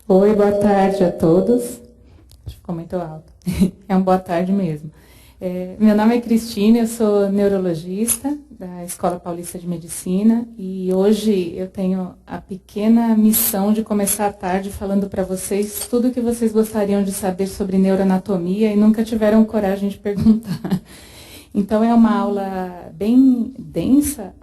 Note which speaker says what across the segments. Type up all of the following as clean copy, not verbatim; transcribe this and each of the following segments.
Speaker 1: Oi, boa tarde a todos. Ficou muito alto. É uma boa tarde mesmo. Meu nome é Cristina, eu sou neurologista da Escola Paulista de Medicina e hoje eu tenho a pequena missão de começar a tarde falando para vocês tudo o que vocês gostariam de saber sobre neuroanatomia e nunca tiveram coragem de perguntar. Então é uma aula bem densa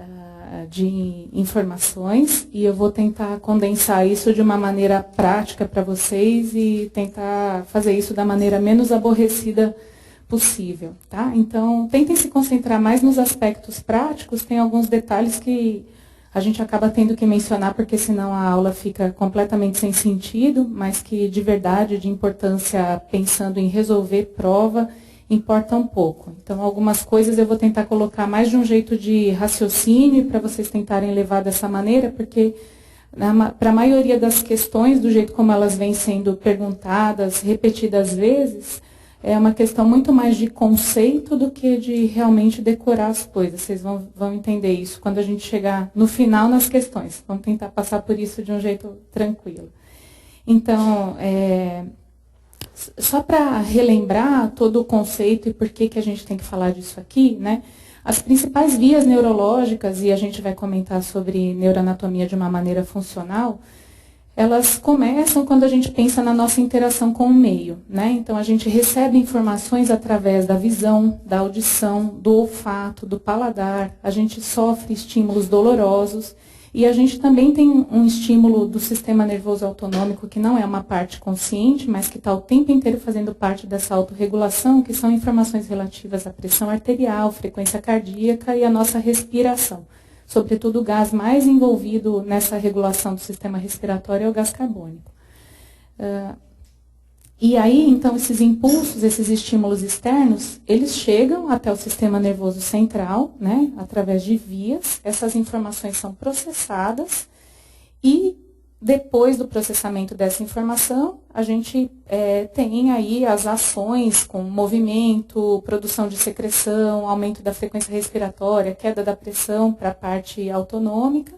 Speaker 1: de informações e eu vou tentar condensar isso de uma maneira prática para vocês e tentar fazer isso da maneira menos aborrecida possível, tá? Então, tentem se concentrar mais nos aspectos práticos, tem alguns detalhes que a gente acaba tendo que mencionar, porque senão a aula fica completamente sem sentido, mas que de verdade, de importância, pensando em resolver prova, importa um pouco. Então, algumas coisas eu vou tentar colocar mais de um jeito de raciocínio para vocês tentarem levar dessa maneira, porque para a maioria das questões, do jeito como elas vêm sendo perguntadas repetidas vezes, é uma questão muito mais de conceito do que de realmente decorar as coisas. Vocês vão entender isso quando a gente chegar no final nas questões. Vamos tentar passar por isso de um jeito tranquilo. Então, só para relembrar todo o conceito e por que a gente tem que falar disso aqui, né? As principais vias neurológicas, e a gente vai comentar sobre neuroanatomia de uma maneira funcional, elas começam quando a gente pensa na nossa interação com o meio, né? Então, a gente recebe informações através da visão, da audição, do olfato, do paladar, a gente sofre estímulos dolorosos e a gente também tem um estímulo do sistema nervoso autonômico que não é uma parte consciente, mas que está o tempo inteiro fazendo parte dessa autorregulação, que são informações relativas à pressão arterial, frequência cardíaca e à nossa respiração. Sobretudo o gás mais envolvido nessa regulação do sistema respiratório é o gás carbônico. E aí, então, esses impulsos, esses estímulos externos, eles chegam até o sistema nervoso central, né, através de vias. Essas informações são processadas e, depois do processamento dessa informação, a gente tem aí as ações com movimento, produção de secreção, aumento da frequência respiratória, queda da pressão para a parte autonômica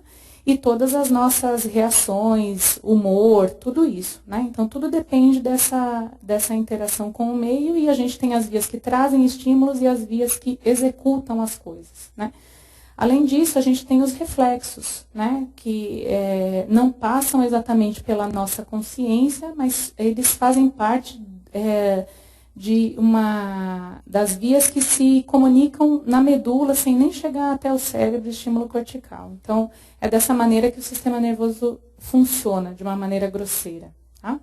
Speaker 1: e todas as nossas reações, humor, tudo isso, né? Então, tudo depende dessa interação com o meio e a gente tem as vias que trazem estímulos e as vias que executam as coisas, né? Além disso, a gente tem os reflexos, né, que não passam exatamente pela nossa consciência, mas eles fazem parte das vias que se comunicam na medula sem nem chegar até o cérebro, estímulo cortical. Então, é dessa maneira que o sistema nervoso funciona, de uma maneira grosseira. Tá?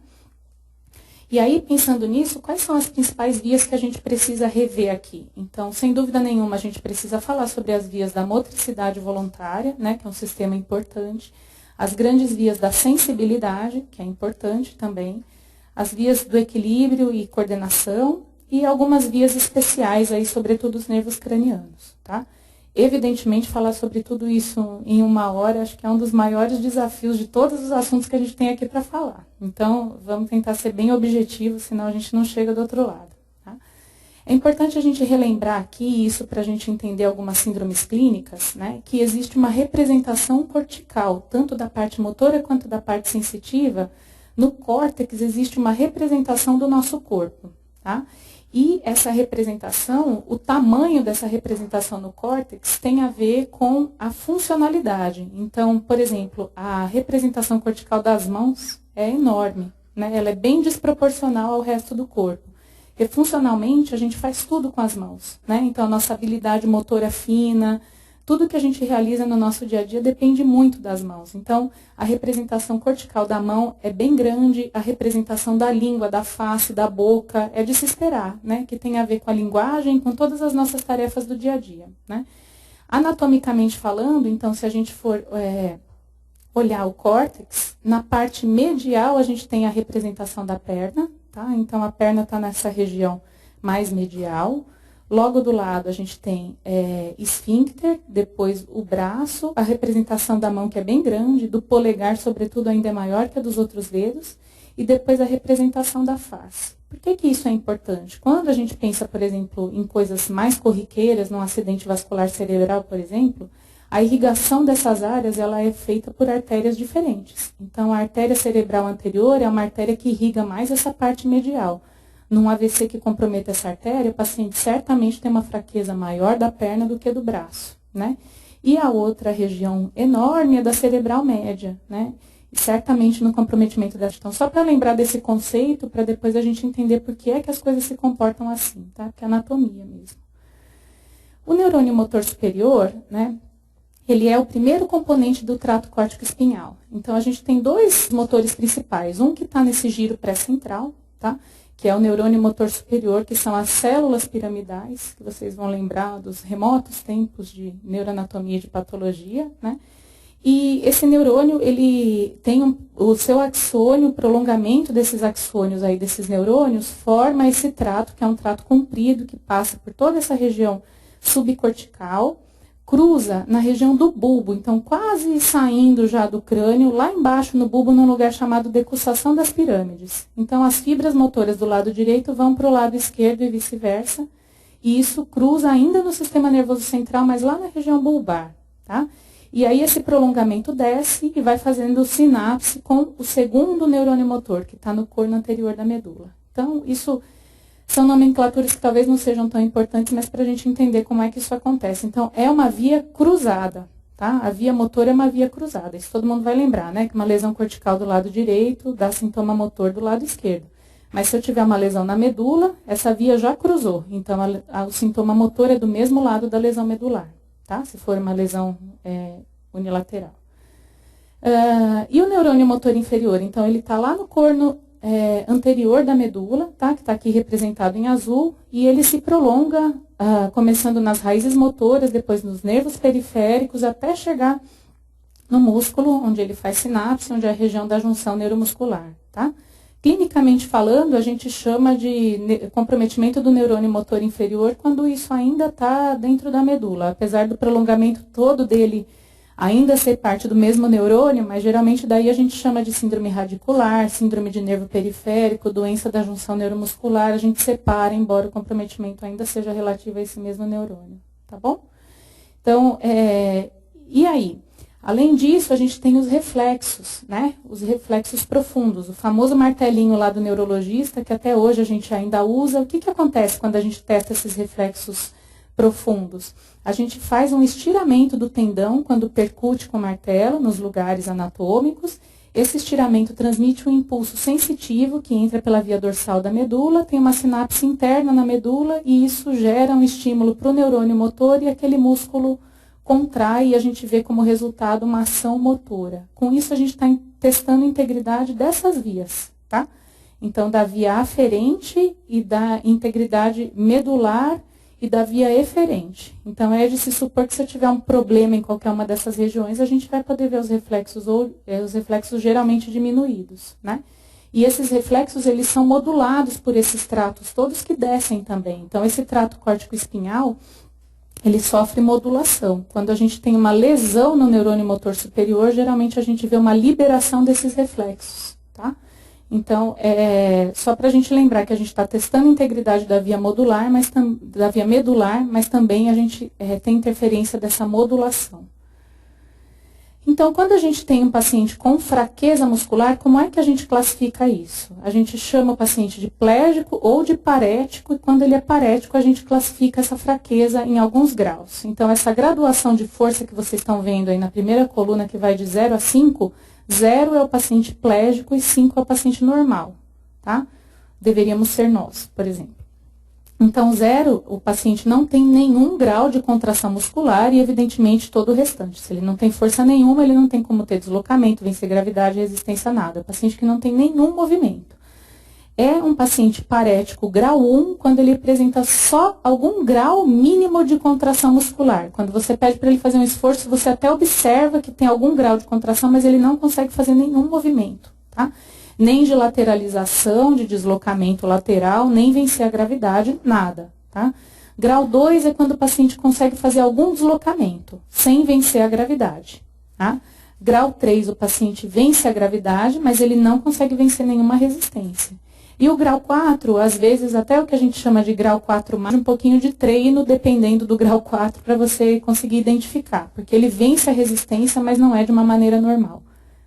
Speaker 1: E aí, pensando nisso, quais são as principais vias que a gente precisa rever aqui? Então, sem dúvida nenhuma, a gente precisa falar sobre as vias da motricidade voluntária, né, que é um sistema importante, as grandes vias da sensibilidade, que é importante também, as vias do equilíbrio e coordenação e algumas vias especiais, aí, sobretudo os nervos cranianos. Tá? Evidentemente, falar sobre tudo isso em uma hora, acho que é um dos maiores desafios de todos os assuntos que a gente tem aqui para falar. Então, vamos tentar ser bem objetivos, senão a gente não chega do outro lado. Tá? É importante a gente relembrar aqui, isso para a gente entender algumas síndromes clínicas, né, que existe uma representação cortical, tanto da parte motora quanto da parte sensitiva. No córtex existe uma representação do nosso corpo. Tá? E essa representação, o tamanho dessa representação no córtex tem a ver com a funcionalidade. Então, por exemplo, a representação cortical das mãos é enorme, né? Ela é bem desproporcional ao resto do corpo. Porque funcionalmente a gente faz tudo com as mãos, né? Então, a nossa habilidade motora fina, tudo que a gente realiza no nosso dia a dia depende muito das mãos. Então, a representação cortical da mão é bem grande, a representação da língua, da face, da boca, é de se esperar, né? Que tem a ver com a linguagem, com todas as nossas tarefas do dia a dia, né? Anatomicamente falando, então, se a gente for olhar o córtex, na parte medial a gente tem a representação da perna, tá? Então, a perna está nessa região mais medial. Logo do lado a gente tem esfíncter, depois o braço, a representação da mão que é bem grande, do polegar sobretudo ainda é maior que a dos outros dedos, e depois a representação da face. Por que isso é importante? Quando a gente pensa, por exemplo, em coisas mais corriqueiras, num acidente vascular cerebral, por exemplo, a irrigação dessas áreas ela é feita por artérias diferentes. Então, a artéria cerebral anterior é uma artéria que irriga mais essa parte medial. Num AVC que comprometa essa artéria, o paciente certamente tem uma fraqueza maior da perna do que do braço, né? E a outra região enorme é da cerebral média, né? E certamente no comprometimento dessa. Então, só para lembrar desse conceito, para depois a gente entender por que é que as coisas se comportam assim, tá? Que é anatomia mesmo. O neurônio motor superior, né? Ele é o primeiro componente do trato córtico-espinhal. Então, a gente tem dois motores principais. Um que está nesse giro pré-central, tá? Que é o neurônio motor superior, que são as células piramidais, que vocês vão lembrar dos remotos tempos de neuroanatomia e de patologia, né? E esse neurônio, ele tem o seu axônio, o prolongamento desses axônios aí, desses neurônios, forma esse trato, que é um trato comprido, que passa por toda essa região subcortical, cruza na região do bulbo, então quase saindo já do crânio, lá embaixo no bulbo, num lugar chamado decussação das pirâmides. Então as fibras motoras do lado direito vão para o lado esquerdo e vice-versa, e isso cruza ainda no sistema nervoso central, mas lá na região bulbar, tá? E aí esse prolongamento desce e vai fazendo sinapse com o segundo neurônio motor, que está no corno anterior da medula. Então, isso são nomenclaturas que talvez não sejam tão importantes, mas para a gente entender como é que isso acontece. Então, é uma via cruzada, tá? A via motor é uma via cruzada. Isso todo mundo vai lembrar, né? Que uma lesão cortical do lado direito dá sintoma motor do lado esquerdo. Mas se eu tiver uma lesão na medula, essa via já cruzou. Então, o sintoma motor é do mesmo lado da lesão medular, tá? Se for uma lesão unilateral. E o neurônio motor inferior? Então, ele está lá no corno anterior da medula, tá? Que está aqui representado em azul, e ele se prolonga, começando nas raízes motoras, depois nos nervos periféricos, até chegar no músculo, onde ele faz sinapse, onde é a região da junção neuromuscular, tá? Clinicamente falando, a gente chama de comprometimento do neurônio motor inferior quando isso ainda está dentro da medula, apesar do prolongamento todo dele ainda ser parte do mesmo neurônio, mas geralmente daí a gente chama de síndrome radicular, síndrome de nervo periférico, doença da junção neuromuscular, a gente separa, embora o comprometimento ainda seja relativo a esse mesmo neurônio, tá bom? Então, e aí? Além disso, a gente tem os reflexos, né? Os reflexos profundos, o famoso martelinho lá do neurologista, que até hoje a gente ainda usa. O que acontece quando a gente testa esses reflexos profundos? A gente faz um estiramento do tendão quando percute com o martelo nos lugares anatômicos. Esse estiramento transmite um impulso sensitivo que entra pela via dorsal da medula, tem uma sinapse interna na medula e isso gera um estímulo para o neurônio motor e aquele músculo contrai e a gente vê como resultado uma ação motora. Com isso a gente está testando a integridade dessas vias, tá? Então, da via aferente e da integridade medular e da via eferente. Então, é de se supor que se eu tiver um problema em qualquer uma dessas regiões, a gente vai poder ver os reflexos, ou os reflexos geralmente diminuídos, né? E esses reflexos, eles são modulados por esses tratos todos que descem também. Então, esse trato córtico-espinhal, ele sofre modulação. Quando a gente tem uma lesão no neurônio motor superior, geralmente a gente vê uma liberação desses reflexos, tá? Então, só para a gente lembrar que a gente está testando a integridade da via modular, da via medular, mas também a gente tem interferência dessa modulação. Então, quando a gente tem um paciente com fraqueza muscular, como é que a gente classifica isso? A gente chama o paciente de plégico ou de parético, e quando ele é parético, a gente classifica essa fraqueza em alguns graus. Então, essa graduação de força que vocês estão vendo aí na primeira coluna, que vai de 0 a 5, 0 é o paciente plégico e 5 é o paciente normal, tá? Deveríamos ser nós, por exemplo. Então, 0, o paciente não tem nenhum grau de contração muscular e, evidentemente, todo o restante. Se ele não tem força nenhuma, ele não tem como ter deslocamento, vencer gravidade, resistência a nada. É um paciente que não tem nenhum movimento. É um paciente parético grau 1 quando ele apresenta só algum grau mínimo de contração muscular. Quando você pede para ele fazer um esforço, você até observa que tem algum grau de contração, mas ele não consegue fazer nenhum movimento, tá? Nem de lateralização, de deslocamento lateral, nem vencer a gravidade, nada, tá? Grau 2 é quando o paciente consegue fazer algum deslocamento, sem vencer a gravidade, tá? Grau 3, o paciente vence a gravidade, mas ele não consegue vencer nenhuma resistência. E o grau 4, às vezes, até o que a gente chama de grau 4 mais, um pouquinho de treino, dependendo do grau 4, para você conseguir identificar. Porque ele vence a resistência, mas não é de uma maneira normal,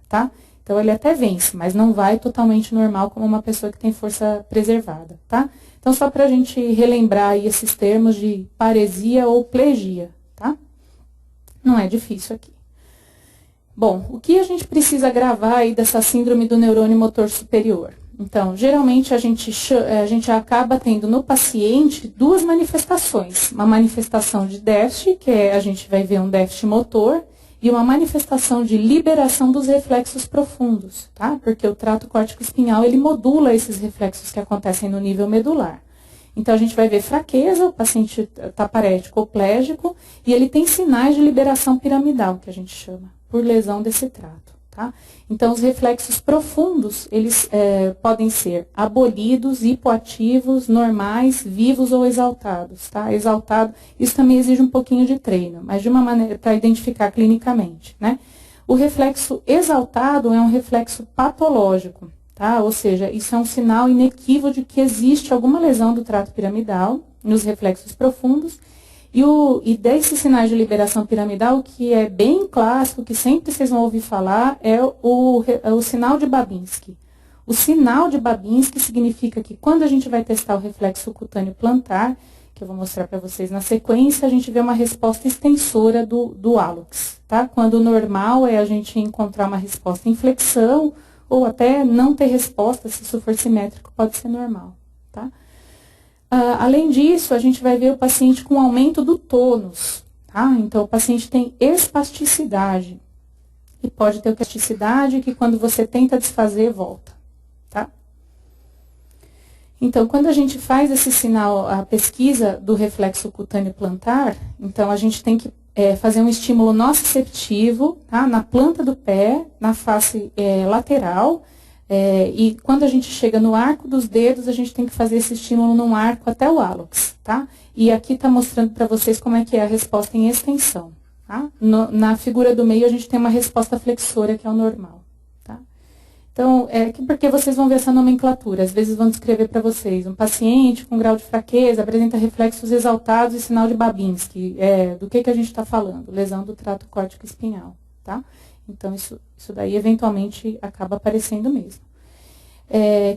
Speaker 1: tá? Então, ele até vence, mas não vai totalmente normal como uma pessoa que tem força preservada, tá? Então, só para a gente relembrar aí esses termos de paresia ou plegia, tá? Não é difícil aqui. Bom, o que a gente precisa gravar aí dessa síndrome do neurônio motor superior? Então, geralmente a gente acaba tendo no paciente duas manifestações. Uma manifestação de déficit, que a gente vai ver um déficit motor, e uma manifestação de liberação dos reflexos profundos, tá? Porque o trato córtico-espinhal, ele modula esses reflexos que acontecem no nível medular. Então, a gente vai ver fraqueza, o paciente está parético ou plégico, e ele tem sinais de liberação piramidal, que a gente chama, por lesão desse trato, tá? Então, os reflexos profundos, eles podem ser abolidos, hipoativos, normais, vivos ou exaltados, tá? Exaltado, isso também exige um pouquinho de treino, mas de uma maneira para identificar clinicamente, né? O reflexo exaltado é um reflexo patológico, tá? Ou seja, isso é um sinal inequívoco de que existe alguma lesão do trato piramidal nos reflexos profundos. E desses sinais de liberação piramidal, que é bem clássico, que sempre vocês vão ouvir falar, é o sinal de Babinski. O sinal de Babinski significa que quando a gente vai testar o reflexo cutâneo plantar, que eu vou mostrar para vocês na sequência, a gente vê uma resposta extensora do hálux, tá? Quando o normal é a gente encontrar uma resposta em flexão, ou até não ter resposta, se isso for simétrico, pode ser normal, tá? Além disso, a gente vai ver o paciente com aumento do tônus, tá? Então, o paciente tem espasticidade. E pode ter espasticidade que quando você tenta desfazer, volta, tá? Então, quando a gente faz esse sinal, a pesquisa do reflexo cutâneo plantar, então a gente tem que fazer um estímulo nociceptivo, tá? Na planta do pé, na face lateral. E quando a gente chega no arco dos dedos, a gente tem que fazer esse estímulo num arco até o hálux, tá? E aqui está mostrando para vocês como é que é a resposta em extensão, tá? Na figura do meio, a gente tem uma resposta flexora, que é o normal, tá? Então, porque vocês vão ver essa nomenclatura, às vezes vão descrever para vocês, um paciente com grau de fraqueza apresenta reflexos exaltados e sinal de Babinski. Do que a gente está falando? Lesão do trato córtico-espinhal, tá? Então, isso daí, eventualmente, acaba aparecendo mesmo.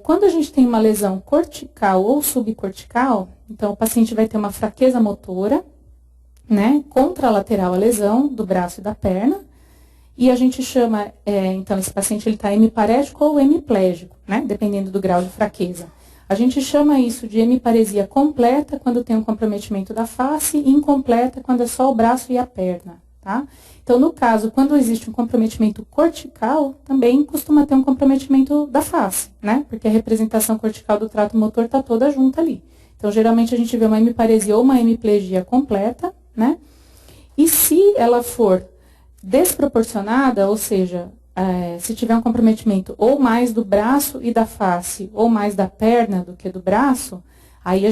Speaker 1: Quando a gente tem uma lesão cortical ou subcortical, então, o paciente vai ter uma fraqueza motora, né, contralateral à lesão do braço e da perna, e a gente chama, então, esse paciente está hemiparético ou hemiplégico, né, dependendo do grau de fraqueza. A gente chama isso de hemiparesia completa, quando tem um comprometimento da face, e incompleta, quando é só o braço e a perna, tá? Então, no caso, quando existe um comprometimento cortical, também costuma ter um comprometimento da face, né? Porque a representação cortical do trato motor está toda junta ali. Então, geralmente a gente vê uma hemiparesia ou uma hemiplegia completa, né? E se ela for desproporcionada, ou seja, se tiver um comprometimento ou mais do braço e da face, ou mais da perna do que do braço, aí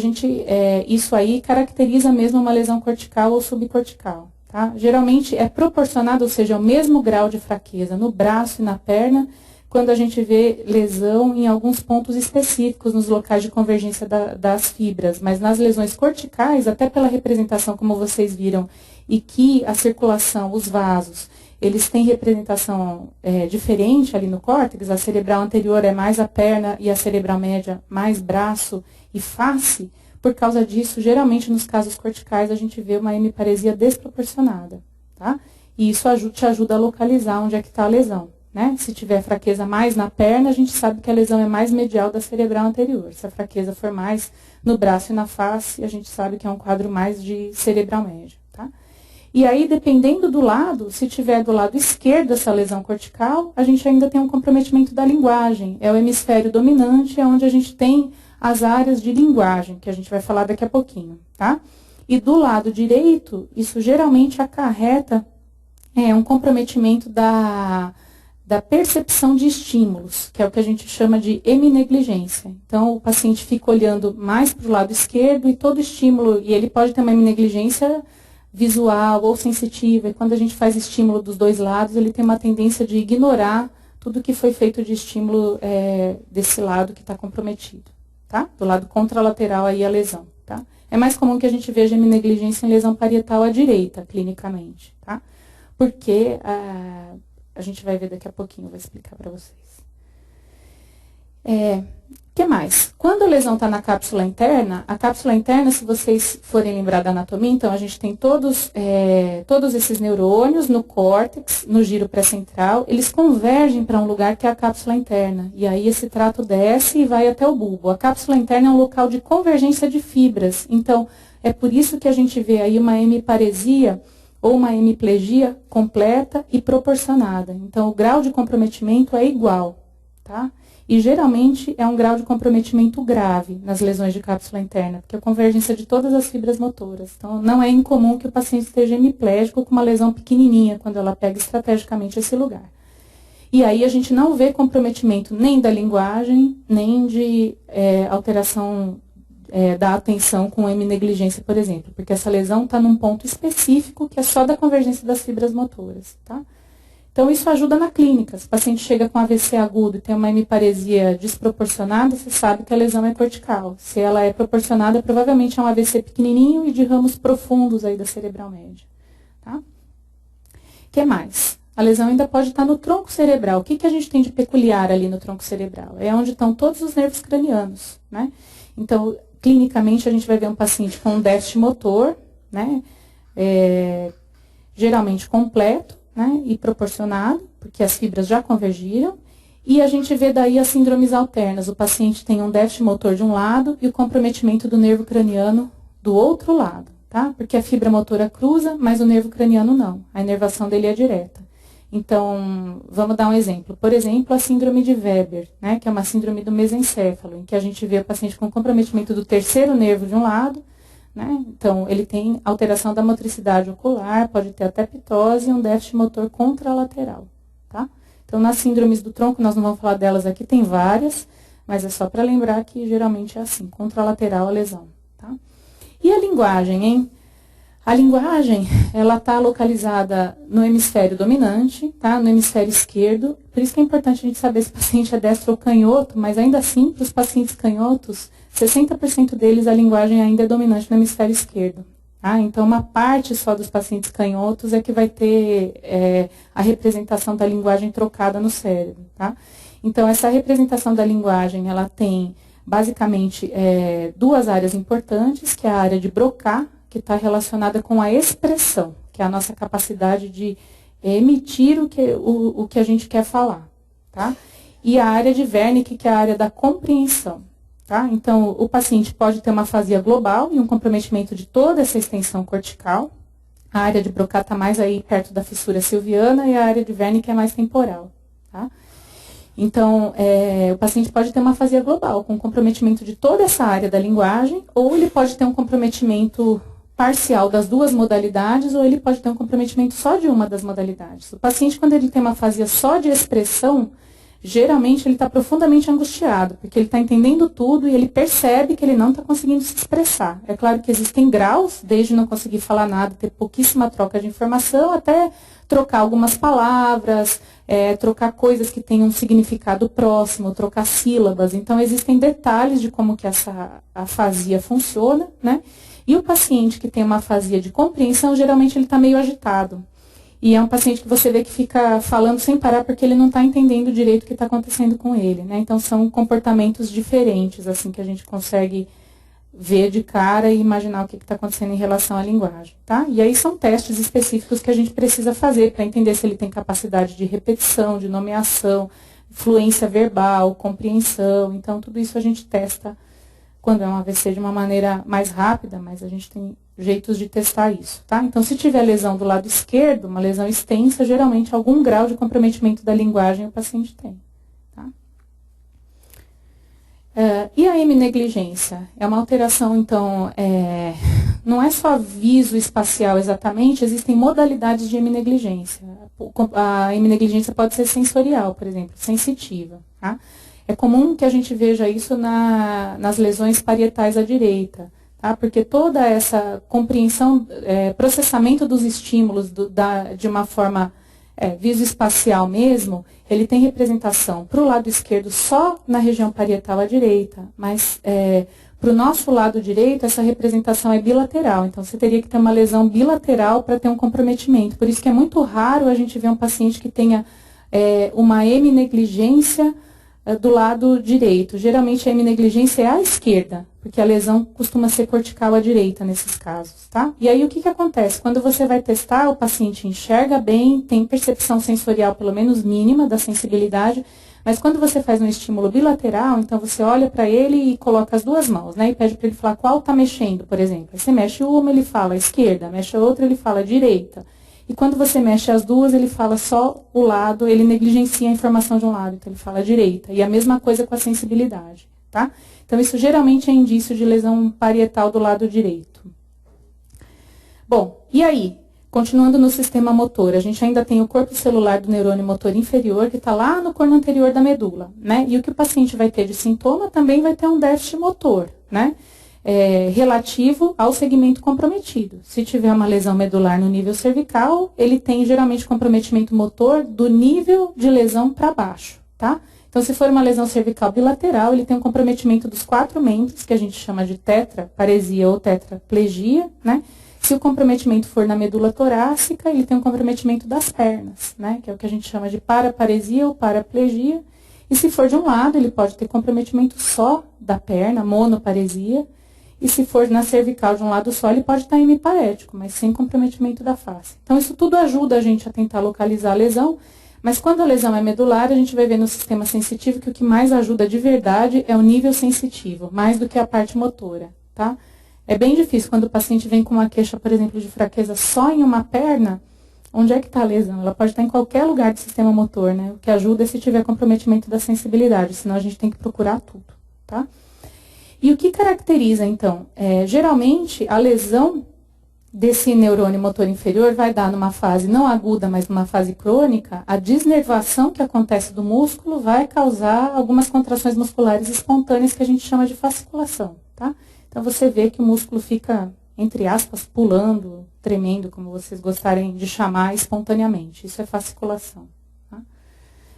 Speaker 1: isso aí caracteriza mesmo uma lesão cortical ou subcortical. Tá? Geralmente é proporcionado, ou seja, o mesmo grau de fraqueza no braço e na perna, quando a gente vê lesão em alguns pontos específicos, nos locais de convergência das fibras. Mas nas lesões corticais, até pela representação, como vocês viram, e que a circulação, os vasos, eles têm representação diferente ali no córtex, a cerebral anterior é mais a perna e a cerebral média mais braço e face. Por causa disso, geralmente nos casos corticais, a gente vê uma hemiparesia desproporcionada, tá? E isso te ajuda a localizar onde é que está a lesão, né? Se tiver fraqueza mais na perna, a gente sabe que a lesão é mais medial da cerebral anterior. Se a fraqueza for mais no braço e na face, a gente sabe que é um quadro mais de cerebral média, tá? E aí, dependendo do lado, se tiver do lado esquerdo essa lesão cortical, a gente ainda tem um comprometimento da linguagem. É o hemisfério dominante, é onde a gente tem as áreas de linguagem, que a gente vai falar daqui a pouquinho, tá? E do lado direito, isso geralmente acarreta um comprometimento da percepção de estímulos, que é o que a gente chama de heminegligência. Então, o paciente fica olhando mais para o lado esquerdo e todo estímulo, e ele pode ter uma heminegligência visual ou sensitiva, e quando a gente faz estímulo dos dois lados, ele tem uma tendência de ignorar tudo que foi feito de estímulo desse lado que está comprometido, tá? Do lado contralateral aí a lesão, tá? É mais comum que a gente veja heminegligência em lesão parietal à direita, clinicamente, tá? Porque a gente vai ver daqui a pouquinho, eu vou explicar para vocês. Que mais? Quando a lesão está na cápsula interna, a cápsula interna, se vocês forem lembrar da anatomia, então a gente tem todos esses neurônios no córtex, no giro pré-central, eles convergem para um lugar que é a cápsula interna. E aí esse trato desce e vai até o bulbo. A cápsula interna é um local de convergência de fibras. Então, é por isso que a gente vê aí uma hemiparesia ou uma hemiplegia completa e proporcionada. Então, o grau de comprometimento é igual, tá? E geralmente é um grau de comprometimento grave nas lesões de cápsula interna, porque é a convergência de todas as fibras motoras. Então, não é incomum que o paciente esteja hemiplégico com uma lesão pequenininha, quando ela pega estrategicamente esse lugar. E aí a gente não vê comprometimento nem da linguagem, nem de alteração da atenção com heminegligência, por exemplo, porque essa lesão está num ponto específico que é só da convergência das fibras motoras, tá? Então, isso ajuda na clínica. Se o paciente chega com AVC agudo e tem uma hemiparesia desproporcionada, você sabe que a lesão é cortical. Se ela é proporcionada, provavelmente é um AVC pequenininho e de ramos profundos aí da cerebral média. Tá? O que mais? A lesão ainda pode estar no tronco cerebral. O que a gente tem de peculiar ali no tronco cerebral? É onde estão todos os nervos cranianos, né? Então, clinicamente, a gente vai ver um paciente com um déficit motor, né? Geralmente completo, né, e proporcionado, porque as fibras já convergiram, e a gente vê daí as síndromes alternas. O paciente tem um déficit motor de um lado e o comprometimento do nervo craniano do outro lado, tá? Porque a fibra motora cruza, mas o nervo craniano não. A inervação dele é direta. Então, vamos dar um exemplo. Por exemplo, a síndrome de Weber, né, que é uma síndrome do mesencéfalo, em que a gente vê o paciente com comprometimento do terceiro nervo de um lado, né? Então, ele tem alteração da motricidade ocular, pode ter até ptose e um déficit motor contralateral, tá? Então, nas síndromes do tronco, nós não vamos falar delas aqui, tem várias, mas é só para lembrar que geralmente é assim, contralateral a lesão, tá? E a linguagem, hein? A linguagem, ela está localizada no hemisfério dominante, tá? No hemisfério esquerdo, por isso que é importante a gente saber se o paciente é destro ou canhoto, mas ainda assim, para os pacientes canhotos, 60% deles a linguagem ainda é dominante no hemisfério esquerdo. Tá? Então, uma parte só dos pacientes canhotos é que vai ter a representação da linguagem trocada no cérebro. Tá? Então, essa representação da linguagem, ela tem basicamente duas áreas importantes, que é a área de Broca, que está relacionada com a expressão, que é a nossa capacidade de emitir o que a gente quer falar. Tá? E a área de Wernicke, que é a área da compreensão. Tá? Então, o paciente pode ter uma afasia global e um comprometimento de toda essa extensão cortical. A área de Broca está mais aí perto da fissura silviana e a área de Wernicke é mais temporal. Tá? Então, o paciente pode ter uma afasia global, com comprometimento de toda essa área da linguagem, ou ele pode ter um comprometimento parcial das duas modalidades, ou ele pode ter um comprometimento só de uma das modalidades. O paciente, quando ele tem uma afasia só de expressão, geralmente ele está profundamente angustiado, porque ele está entendendo tudo e ele percebe que ele não está conseguindo se expressar. É claro que existem graus, desde não conseguir falar nada, ter pouquíssima troca de informação, até trocar algumas palavras, trocar coisas que tenham um significado próximo, trocar sílabas. Então, existem detalhes de como que essa afasia funciona, né? E o paciente que tem uma afasia de compreensão, geralmente ele está meio agitado. E é um paciente que você vê que fica falando sem parar porque ele não está entendendo direito o que está acontecendo com ele, né? Então, são comportamentos diferentes, assim, que a gente consegue ver de cara e imaginar o que está acontecendo em relação à linguagem, tá? E aí são testes específicos que a gente precisa fazer para entender se ele tem capacidade de repetição, de nomeação, fluência verbal, compreensão. Então, tudo isso a gente testa quando é um AVC de uma maneira mais rápida, mas a gente tem jeitos de testar isso, tá? Então, se tiver lesão do lado esquerdo, uma lesão extensa, geralmente algum grau de comprometimento da linguagem o paciente tem, tá? E a heminegligência? É uma alteração, então, não é só visoespacial exatamente, existem modalidades de heminegligência. A heminegligência pode ser sensorial, por exemplo, sensitiva, tá? É comum que a gente veja isso nas lesões parietais à direita, tá? Porque toda essa compreensão, processamento dos estímulos de uma forma Viso espacial mesmo, ele tem representação para o lado esquerdo só na região parietal à direita, mas para o nosso lado direito essa representação é bilateral, então você teria que ter uma lesão bilateral para ter um comprometimento. Por isso que é muito raro a gente ver um paciente que tenha uma heminegligência do lado direito. Geralmente a heminegligência é à esquerda, porque a lesão costuma ser cortical à direita nesses casos, tá? E aí o que acontece? Quando você vai testar, o paciente enxerga bem, tem percepção sensorial pelo menos mínima da sensibilidade, mas quando você faz um estímulo bilateral, então você olha para ele e coloca as duas mãos, né? E pede para ele falar qual está mexendo, por exemplo. Aí você mexe uma, ele fala esquerda, mexe a outra, ele fala direita. E quando você mexe as duas, ele fala só o lado, ele negligencia a informação de um lado, então ele fala direita. E a mesma coisa com a sensibilidade, tá? Então isso geralmente é indício de lesão parietal do lado direito. Bom, e aí? Continuando no sistema motor, a gente ainda tem o corpo celular do neurônio motor inferior, que está lá no corno anterior da medula, né? E o que o paciente vai ter de sintoma também vai ter um déficit motor, né? Relativo ao segmento comprometido. Se tiver uma lesão medular no nível cervical, ele tem geralmente comprometimento motor do nível de lesão para baixo, tá? Então, se for uma lesão cervical bilateral, ele tem um comprometimento dos 4 membros, que a gente chama de tetraparesia ou tetraplegia, né? Se o comprometimento for na medula torácica, ele tem um comprometimento das pernas, né? Que é o que a gente chama de paraparesia ou paraplegia. E se for de um lado, ele pode ter comprometimento só da perna, monoparesia. E se for na cervical de um lado só, ele pode estar hemiparético, mas sem comprometimento da face. Então, isso tudo ajuda a gente a tentar localizar a lesão, mas quando a lesão é medular, a gente vai ver no sistema sensitivo que o que mais ajuda de verdade é o nível sensitivo, mais do que a parte motora, tá? É bem difícil quando o paciente vem com uma queixa, por exemplo, de fraqueza só em uma perna, onde é que está a lesão? Ela pode estar em qualquer lugar do sistema motor, né? O que ajuda é se tiver comprometimento da sensibilidade, senão a gente tem que procurar tudo, tá? E o que caracteriza, então? Geralmente, a lesão desse neurônio motor inferior vai dar numa fase não aguda, mas numa fase crônica, a desnervação que acontece do músculo vai causar algumas contrações musculares espontâneas que a gente chama de fasciculação, tá? Então, você vê que o músculo fica, entre aspas, pulando, tremendo, como vocês gostarem de chamar, espontaneamente. Isso é fasciculação.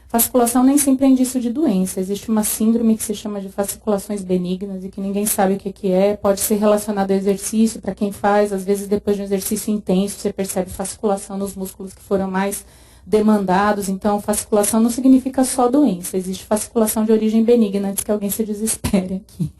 Speaker 1: Fasciculação nem sempre é indício de doença. Existe uma síndrome que se chama de fasciculações benignas e que ninguém sabe o que é. Pode ser relacionado ao exercício, para quem faz. Às vezes, depois de um exercício intenso, você percebe fasciculação nos músculos que foram mais demandados. Então, fasciculação não significa só doença. Existe fasciculação de origem benigna, antes que alguém se desespere aqui.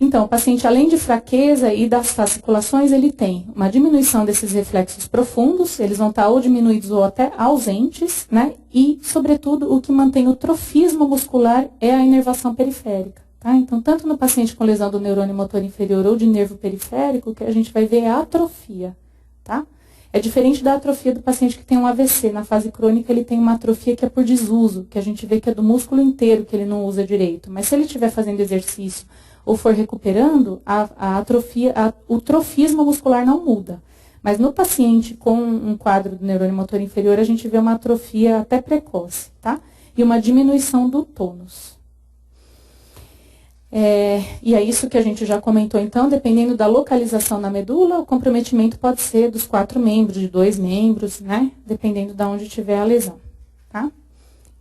Speaker 1: Então, o paciente, além de fraqueza e das fasciculações, ele tem uma diminuição desses reflexos profundos, eles vão estar ou diminuídos ou até ausentes, né? E, sobretudo, o que mantém o trofismo muscular é a inervação periférica, tá? Então, tanto no paciente com lesão do neurônio motor inferior ou de nervo periférico, o que a gente vai ver é a atrofia, tá? É diferente da atrofia do paciente que tem um AVC. Na fase crônica, ele tem uma atrofia que é por desuso, que a gente vê que é do músculo inteiro que ele não usa direito. Mas se ele estiver fazendo exercício ou for recuperando, o trofismo muscular não muda. Mas no paciente com um quadro do neurônio motor inferior, a gente vê uma atrofia até precoce, tá? E uma diminuição do tônus. E é isso que a gente já comentou, então, dependendo da localização na medula, o comprometimento pode ser dos 4 membros, de 2 membros, né? Dependendo de onde tiver a lesão, tá?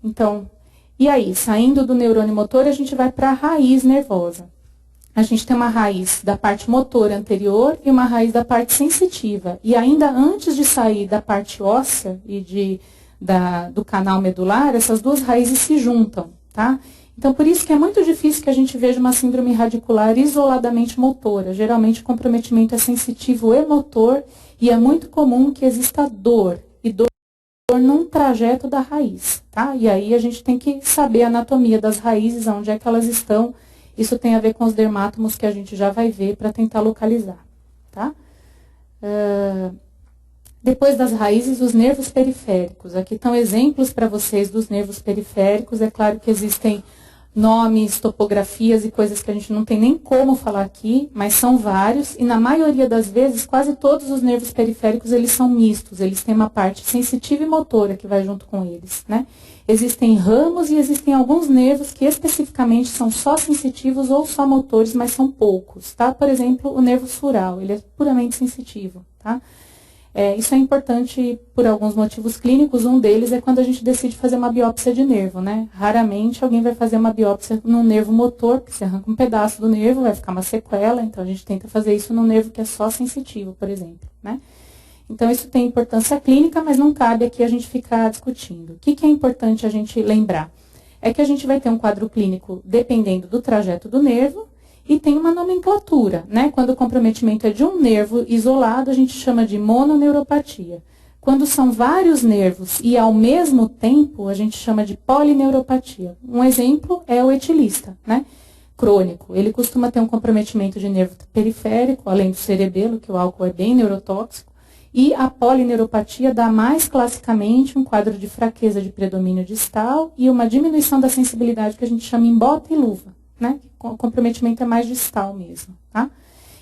Speaker 1: Então, e aí, saindo do neurônio motor, a gente vai para a raiz nervosa. A gente tem uma raiz da parte motora anterior e uma raiz da parte sensitiva. E ainda antes de sair da parte óssea e do canal medular, essas duas raízes se juntam, tá? Então, por isso que é muito difícil que a gente veja uma síndrome radicular isoladamente motora. Geralmente, o comprometimento é sensitivo e motor e é muito comum que exista dor. E dor num trajeto da raiz, tá? E aí a gente tem que saber a anatomia das raízes, onde é que elas estão. Isso tem a ver com os dermátomos que a gente já vai ver para tentar localizar, tá? Depois das raízes, os nervos periféricos. Aqui estão exemplos para vocês dos nervos periféricos. É claro que existem nomes, topografias e coisas que a gente não tem nem como falar aqui, mas são vários. E na maioria das vezes, quase todos os nervos periféricos, eles são mistos. Eles têm uma parte sensitiva e motora que vai junto com eles, né? Existem ramos e existem alguns nervos que especificamente são só sensitivos ou só motores, mas são poucos, tá? Por exemplo, o nervo sural, ele é puramente sensitivo, tá? Isso é importante por alguns motivos clínicos. Um deles é quando a gente decide fazer uma biópsia de nervo, né? Raramente alguém vai fazer uma biópsia num nervo motor, porque você arranca um pedaço do nervo, vai ficar uma sequela, então a gente tenta fazer isso num nervo que é só sensitivo, por exemplo, né? Então isso tem importância clínica, mas não cabe aqui a gente ficar discutindo. O que é importante a gente lembrar? É que a gente vai ter um quadro clínico dependendo do trajeto do nervo, e tem uma nomenclatura, né? Quando o comprometimento é de um nervo isolado, a gente chama de mononeuropatia. Quando são vários nervos e ao mesmo tempo, a gente chama de polineuropatia. Um exemplo é o etilista, né? Crônico. Ele costuma ter um comprometimento de nervo periférico, além do cerebelo, que o álcool é bem neurotóxico. E a polineuropatia dá mais classicamente um quadro de fraqueza de predomínio distal e uma diminuição da sensibilidade que a gente chama em bota e luva, né? O comprometimento é mais distal mesmo, tá?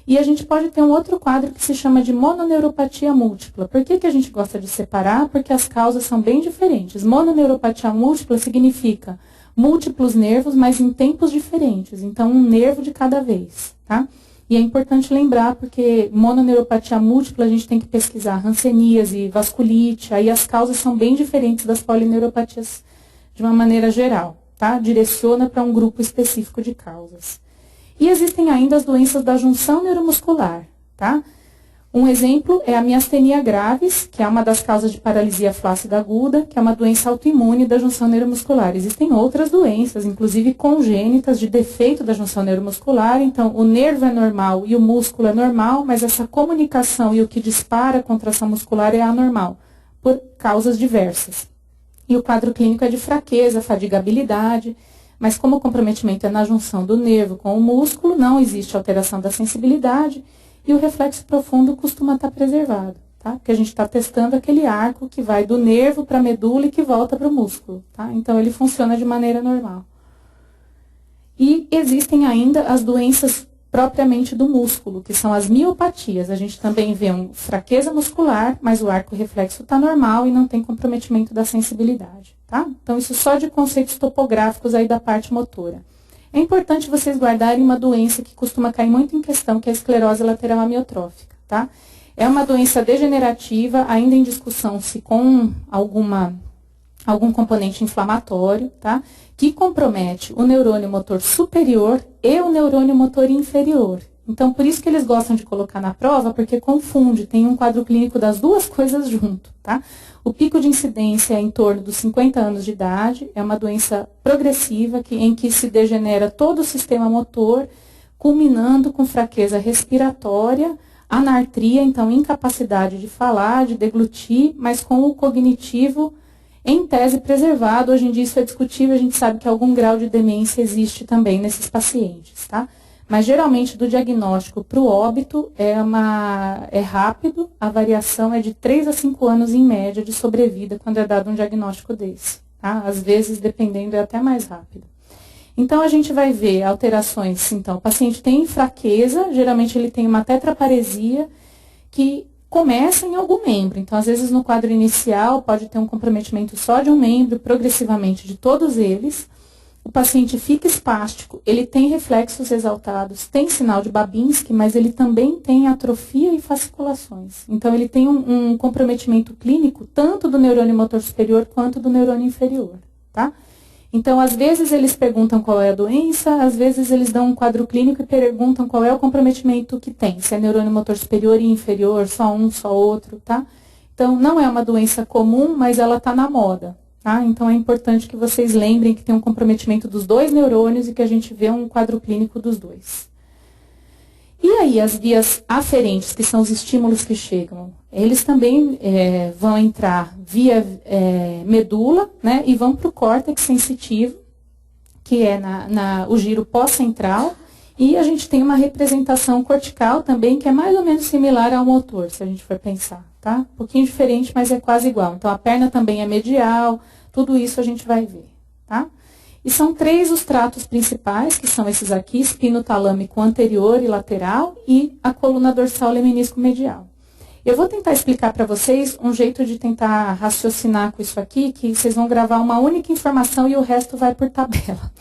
Speaker 1: E a gente pode ter um outro quadro que se chama de mononeuropatia múltipla. Por que a gente gosta de separar? Porque as causas são bem diferentes. Mononeuropatia múltipla significa múltiplos nervos, mas em tempos diferentes. Então, um nervo de cada vez, tá? E é importante lembrar, porque mononeuropatia múltipla a gente tem que pesquisar hanseníase, vasculite, aí as causas são bem diferentes das polineuropatias de uma maneira geral. Tá? Direciona para um grupo específico de causas. E existem ainda as doenças da junção neuromuscular. Tá? Um exemplo é a miastenia gravis, que é uma das causas de paralisia flácida aguda, que é uma doença autoimune da junção neuromuscular. Existem outras doenças, inclusive congênitas, de defeito da junção neuromuscular. Então, o nervo é normal e o músculo é normal, mas essa comunicação e o que dispara a contração muscular é anormal, por causas diversas. E o quadro clínico é de fraqueza, fadigabilidade, mas como o comprometimento é na junção do nervo com o músculo, não existe alteração da sensibilidade e o reflexo profundo costuma estar preservado, tá? Porque a gente está testando aquele arco que vai do nervo para a medula e que volta para o músculo, tá? Então ele funciona de maneira normal. E existem ainda as doenças propriamente do músculo, que são as miopatias. A gente também vê uma fraqueza muscular, mas o arco reflexo está normal e não tem comprometimento da sensibilidade, tá? Então, isso só de conceitos topográficos aí da parte motora. É importante vocês guardarem uma doença que costuma cair muito em questão, que é a esclerose lateral amiotrófica, tá? É uma doença degenerativa, ainda em discussão se com algum componente inflamatório, tá? Que compromete o neurônio motor superior e o neurônio motor inferior. Então, por isso que eles gostam de colocar na prova, porque confunde, tem um quadro clínico das duas coisas junto, tá? O pico de incidência é em torno dos 50 anos de idade, é uma doença progressiva em que se degenera todo o sistema motor, culminando com fraqueza respiratória, anartria, então incapacidade de falar, de deglutir, mas com o cognitivo em tese preservado. Hoje em dia isso é discutível, a gente sabe que algum grau de demência existe também nesses pacientes, tá? Mas geralmente do diagnóstico para o óbito é rápido, a variação é de 3 a 5 anos em média de sobrevida quando é dado um diagnóstico desse, tá? Às vezes, dependendo, é até mais rápido. Então a gente vai ver alterações, então o paciente tem fraqueza, geralmente ele tem uma tetraparesia que começa em algum membro. Então, às vezes, no quadro inicial, pode ter um comprometimento só de um membro, progressivamente de todos eles. O paciente fica espástico, ele tem reflexos exaltados, tem sinal de Babinski, mas ele também tem atrofia e fasciculações. Então, ele tem um comprometimento clínico tanto do neurônio motor superior quanto do neurônio inferior, tá? Então, às vezes, eles perguntam qual é a doença, às vezes, eles dão um quadro clínico e perguntam qual é o comprometimento que tem, se é neurônio motor superior e inferior, só um, só outro, tá? Então, não é uma doença comum, mas ela está na moda, tá? Então, é importante que vocês lembrem que tem um comprometimento dos dois neurônios e que a gente vê um quadro clínico dos dois. E aí, as vias aferentes, que são os estímulos que chegam, eles também vão entrar via medula, né, e vão para o córtex sensitivo, que é o giro pós-central, e a gente tem uma representação cortical também, que é mais ou menos similar ao motor, se a gente for pensar, tá? Um pouquinho diferente, mas é quase igual. Então, a perna também é medial, tudo isso a gente vai ver, tá? E são 3 os tratos principais, que são esses aqui, espinotalâmico anterior e lateral, e a coluna dorsal lemenisco medial. Eu vou tentar explicar para vocês um jeito de tentar raciocinar com isso aqui, que vocês vão gravar uma única informação e o resto vai por tabela.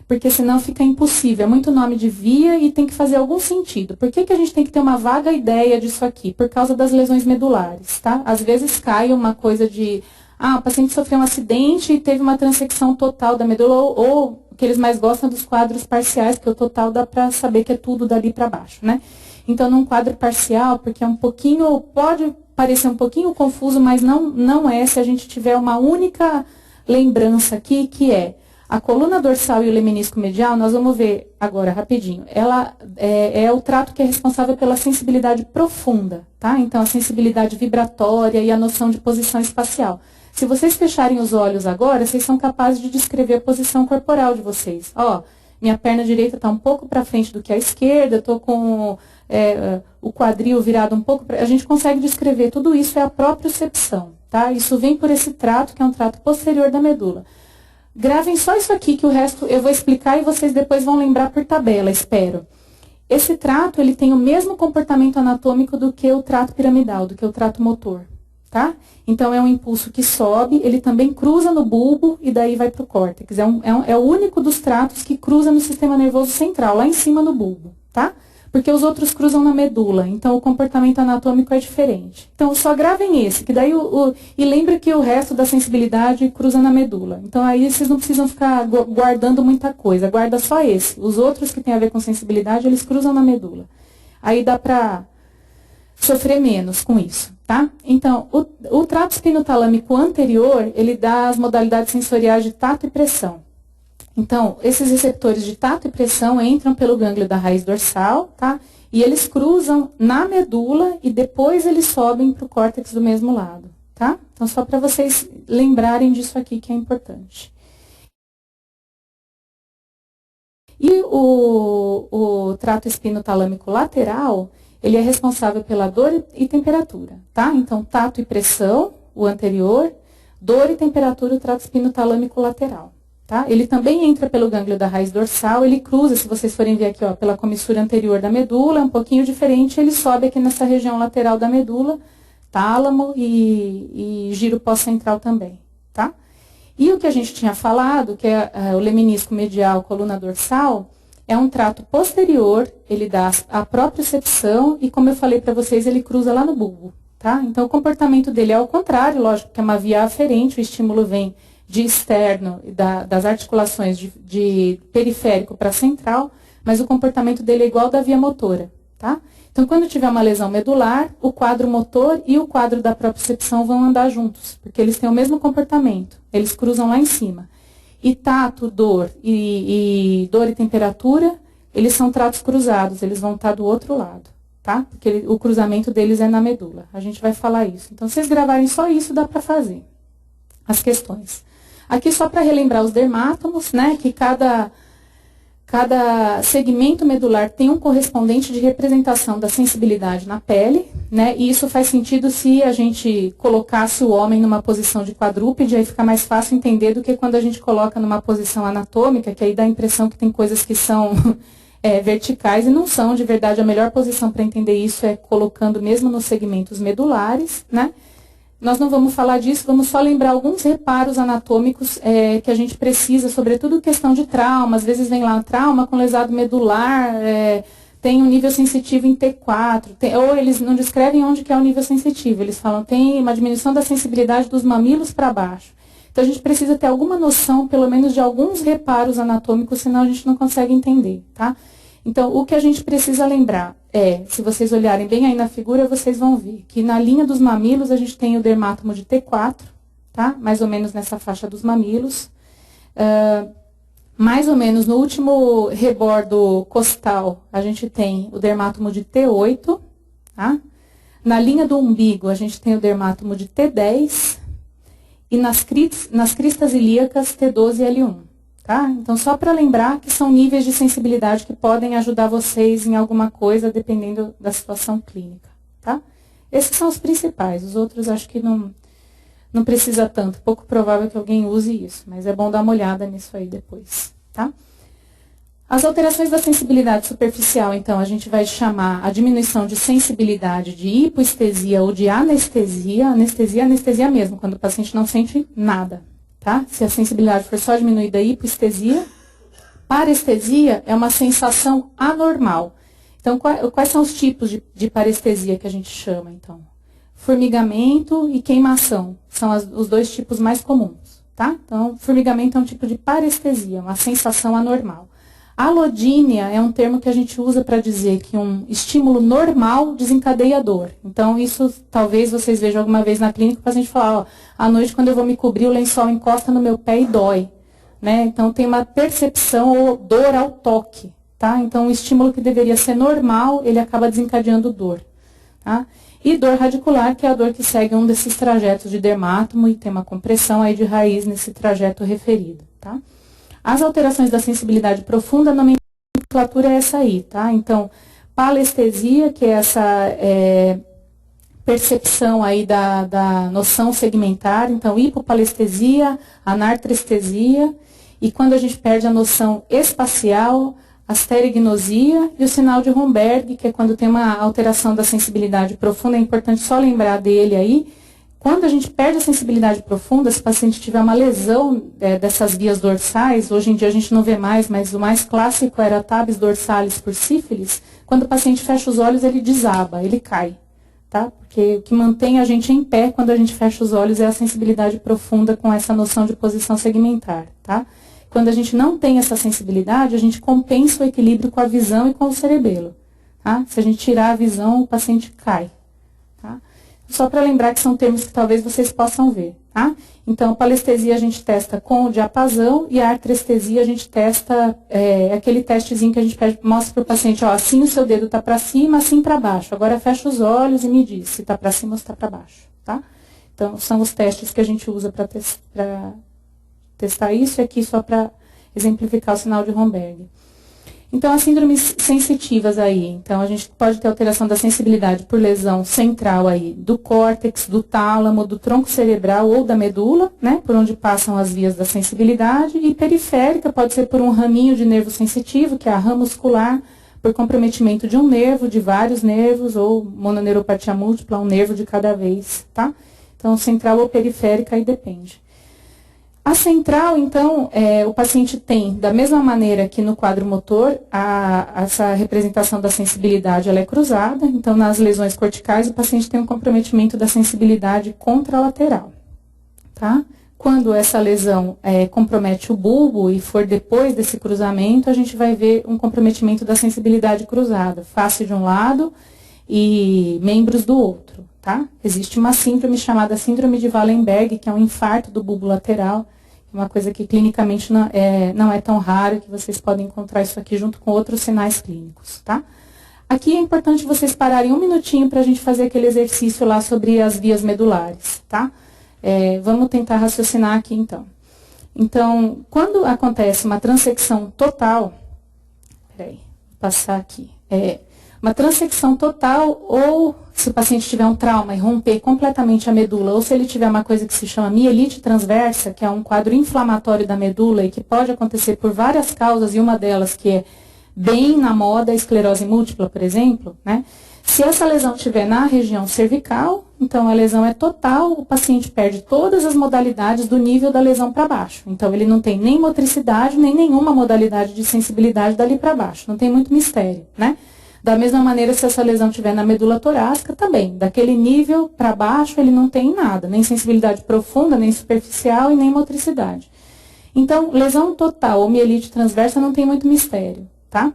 Speaker 1: porque senão fica impossível. É muito nome de via e tem que fazer algum sentido. Por que a gente tem que ter uma vaga ideia disso aqui? Por causa das lesões medulares, tá? Às vezes cai uma coisa de, o paciente sofreu um acidente e teve uma transecção total da medula, ou o que eles mais gostam dos quadros parciais, porque o total dá para saber que é tudo dali para baixo, né? Então, num quadro parcial, porque é um pouquinho, pode parecer um pouquinho confuso, mas não é se a gente tiver uma única lembrança aqui, que é a coluna dorsal e o lemnisco medial. Nós vamos ver agora rapidinho. Ela é o trato que é responsável pela sensibilidade profunda, tá? Então, a sensibilidade vibratória e a noção de posição espacial. Se vocês fecharem os olhos agora, vocês são capazes de descrever a posição corporal de vocês. Ó, minha perna direita está um pouco para frente do que a esquerda, estou com o quadril virado um pouco para... A gente consegue descrever, tudo isso é a propriocepção, tá? Isso vem por esse trato, que é um trato posterior da medula. Gravem só isso aqui, que o resto eu vou explicar e vocês depois vão lembrar por tabela, espero. Esse trato, ele tem o mesmo comportamento anatômico do que o trato piramidal, do que o trato motor, tá? Então, é um impulso que sobe, ele também cruza no bulbo e daí vai para o córtex. É o único dos tratos que cruza no sistema nervoso central, lá em cima no bulbo, tá? Porque os outros cruzam na medula, então o comportamento anatômico é diferente. Então, só gravem esse, que daí e lembre que o resto da sensibilidade cruza na medula. Então, aí vocês não precisam ficar guardando muita coisa, guarda só esse. Os outros que tem a ver com sensibilidade, eles cruzam na medula. Aí dá para sofrer menos com isso, tá? Então, o trato espinotalâmico anterior, ele dá as modalidades sensoriais de tato e pressão. Então, esses receptores de tato e pressão entram pelo gânglio da raiz dorsal, tá? E eles cruzam na medula e depois eles sobem para o córtex do mesmo lado, tá? Então, só para vocês lembrarem disso aqui que é importante. E o trato espinotalâmico lateral, ele é responsável pela dor e temperatura, tá? Então, tato e pressão, o anterior, dor e temperatura, o trato espinotalâmico lateral. Tá? Ele também entra pelo gânglio da raiz dorsal, ele cruza, se vocês forem ver aqui, ó, pela comissura anterior da medula, é um pouquinho diferente, ele sobe aqui nessa região lateral da medula, tálamo e giro pós-central também, tá? E o que a gente tinha falado, que é o lemnisco medial, coluna dorsal, é um trato posterior, ele dá a propriocepção e, como eu falei para vocês, ele cruza lá no bulbo, tá? Então, o comportamento dele é ao contrário, lógico que é uma via aferente, o estímulo vem de externo, das articulações de periférico para central, mas o comportamento dele é igual ao da via motora, tá? Então, quando tiver uma lesão medular, o quadro motor e o quadro da propriocepção vão andar juntos, porque eles têm o mesmo comportamento, eles cruzam lá em cima. E tato, dor e temperatura, eles são tratos cruzados, eles vão estar do outro lado, tá? Porque o cruzamento deles é na medula, a gente vai falar isso. Então, se vocês gravarem só isso, dá para fazer as questões. Aqui só para relembrar os dermátomos, né, que cada segmento medular tem um correspondente de representação da sensibilidade na pele, né, e isso faz sentido se a gente colocasse o homem numa posição de quadrúpede, aí fica mais fácil entender do que quando a gente coloca numa posição anatômica, que aí dá a impressão que tem coisas que são verticais e não são, de verdade, a melhor posição para entender isso é colocando mesmo nos segmentos medulares, né. Nós não vamos falar disso, vamos só lembrar alguns reparos anatômicos que a gente precisa, sobretudo questão de trauma. Às vezes vem lá trauma com lesado medular, tem um nível sensitivo em T4, ou eles não descrevem onde que é o nível sensitivo, eles falam tem uma diminuição da sensibilidade dos mamilos para baixo. Então a gente precisa ter alguma noção, pelo menos de alguns reparos anatômicos, senão a gente não consegue entender, tá? Então, o que a gente precisa lembrar se vocês olharem bem aí na figura, vocês vão ver que na linha dos mamilos a gente tem o dermátomo de T4, tá? Mais ou menos nessa faixa dos mamilos. Mais ou menos no último rebordo costal, a gente tem o dermátomo de T8, tá? Na linha do umbigo, a gente tem o dermátomo de T10 e nas cristas ilíacas, T12 e L1. Tá? Então, só para lembrar que são níveis de sensibilidade que podem ajudar vocês em alguma coisa, dependendo da situação clínica. Tá? Esses são os principais, os outros acho que não precisa tanto, pouco provável que alguém use isso, mas é bom dar uma olhada nisso aí depois. Tá? As alterações da sensibilidade superficial, então, a gente vai chamar a diminuição de sensibilidade de hipoestesia ou de anestesia, anestesia mesmo, quando o paciente não sente nada. Tá? Se a sensibilidade for só diminuída, hipoestesia. Parestesia é uma sensação anormal. Então, quais são os tipos de parestesia que a gente chama, então? Formigamento e queimação são os dois tipos mais comuns, tá? Então, formigamento é um tipo de parestesia, uma sensação anormal. Alodínia é um termo que a gente usa para dizer que um estímulo normal desencadeia dor. Então, isso talvez vocês vejam alguma vez na clínica, o paciente falar, ó, à noite quando eu vou me cobrir, o lençol encosta no meu pé e dói. Né? Então, tem uma percepção ou dor ao toque. Tá? Então, um estímulo que deveria ser normal, ele acaba desencadeando dor. Tá? E dor radicular, que é a dor que segue um desses trajetos de dermátomo e tem uma compressão aí de raiz nesse trajeto referido. Tá? As alterações da sensibilidade profunda, a nomenclatura é essa aí. Tá? Então, palestesia, que é essa percepção aí da noção segmentar. Então, hipopalestesia, anartrestesia. E quando a gente perde a noção espacial, a sterignosia e o sinal de Romberg, que é quando tem uma alteração da sensibilidade profunda, é importante só lembrar dele aí. Quando a gente perde a sensibilidade profunda, se o paciente tiver uma lesão dessas vias dorsais, hoje em dia a gente não vê mais, mas o mais clássico era a tabes dorsalis por sífilis, quando o paciente fecha os olhos, ele desaba, ele cai. Tá? Porque o que mantém a gente em pé quando a gente fecha os olhos é a sensibilidade profunda com essa noção de posição segmentar. Tá? Quando a gente não tem essa sensibilidade, a gente compensa o equilíbrio com a visão e com o cerebelo. Tá? Se a gente tirar a visão, o paciente cai. Tá? Só para lembrar que são termos que talvez vocês possam ver. Tá? Então, palestesia a gente testa com o diapasão e a artrestesia a gente testa aquele testezinho que a gente mostra para o paciente, ó, assim o seu dedo está para cima, assim para baixo. Agora fecha os olhos e me diz se está para cima ou se está para baixo. Tá? Então, são os testes que a gente usa para testar isso e aqui só para exemplificar o sinal de Romberg. Então, as síndromes sensitivas aí. Então, a gente pode ter alteração da sensibilidade por lesão central aí do córtex, do tálamo, do tronco cerebral ou da medula, né? Por onde passam as vias da sensibilidade. E periférica pode ser por um raminho de nervo sensitivo, que é a rã muscular, por comprometimento de um nervo, de vários nervos, ou mononeuropatia múltipla, um nervo de cada vez, tá? Então, central ou periférica aí depende. A central, então, o paciente tem, da mesma maneira que no quadro motor, essa representação da sensibilidade ela é cruzada. Então, nas lesões corticais, o paciente tem um comprometimento da sensibilidade contralateral. Tá? Quando essa lesão compromete o bulbo e for depois desse cruzamento, a gente vai ver um comprometimento da sensibilidade cruzada, face de um lado e membros do outro. Tá? Existe uma síndrome chamada síndrome de Wallenberg, que é um infarto do bulbo lateral, uma coisa que clinicamente não é tão raro, que vocês podem encontrar isso aqui junto com outros sinais clínicos. Tá? Aqui é importante vocês pararem um minutinho para a gente fazer aquele exercício lá sobre as vias medulares. Tá? Vamos tentar raciocinar aqui então. Então, quando acontece uma transecção total, peraí, vou passar aqui, uma transecção total, ou se o paciente tiver um trauma e romper completamente a medula, ou se ele tiver uma coisa que se chama mielite transversa, que é um quadro inflamatório da medula e que pode acontecer por várias causas, e uma delas que é bem na moda, a esclerose múltipla, por exemplo, né? Se essa lesão estiver na região cervical, então a lesão é total, o paciente perde todas as modalidades do nível da lesão para baixo. Então ele não tem nem motricidade, nem nenhuma modalidade de sensibilidade dali para baixo, não tem muito mistério, né? Da mesma maneira, se essa lesão estiver na medula torácica, também. Daquele nível para baixo, ele não tem nada. Nem sensibilidade profunda, nem superficial e nem motricidade. Então, lesão total ou mielite transversa não tem muito mistério, tá?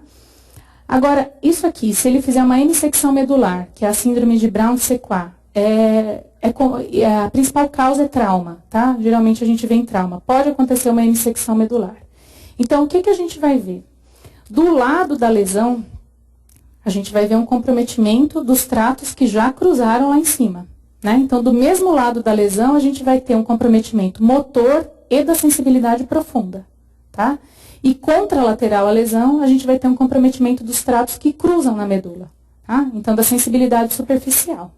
Speaker 1: Agora, isso aqui, se ele fizer uma hemissecção medular, que é a síndrome de Brown-Séquard, a principal causa é trauma, tá? Geralmente a gente vê em trauma. Pode acontecer uma hemissecção medular. Então, o que a gente vai ver? Do lado da lesão, a gente vai ver um comprometimento dos tratos que já cruzaram lá em cima. Né? Então, do mesmo lado da lesão, a gente vai ter um comprometimento motor e da sensibilidade profunda. Tá? E contralateral à lesão, a gente vai ter um comprometimento dos tratos que cruzam na medula. Tá? Então, da sensibilidade superficial.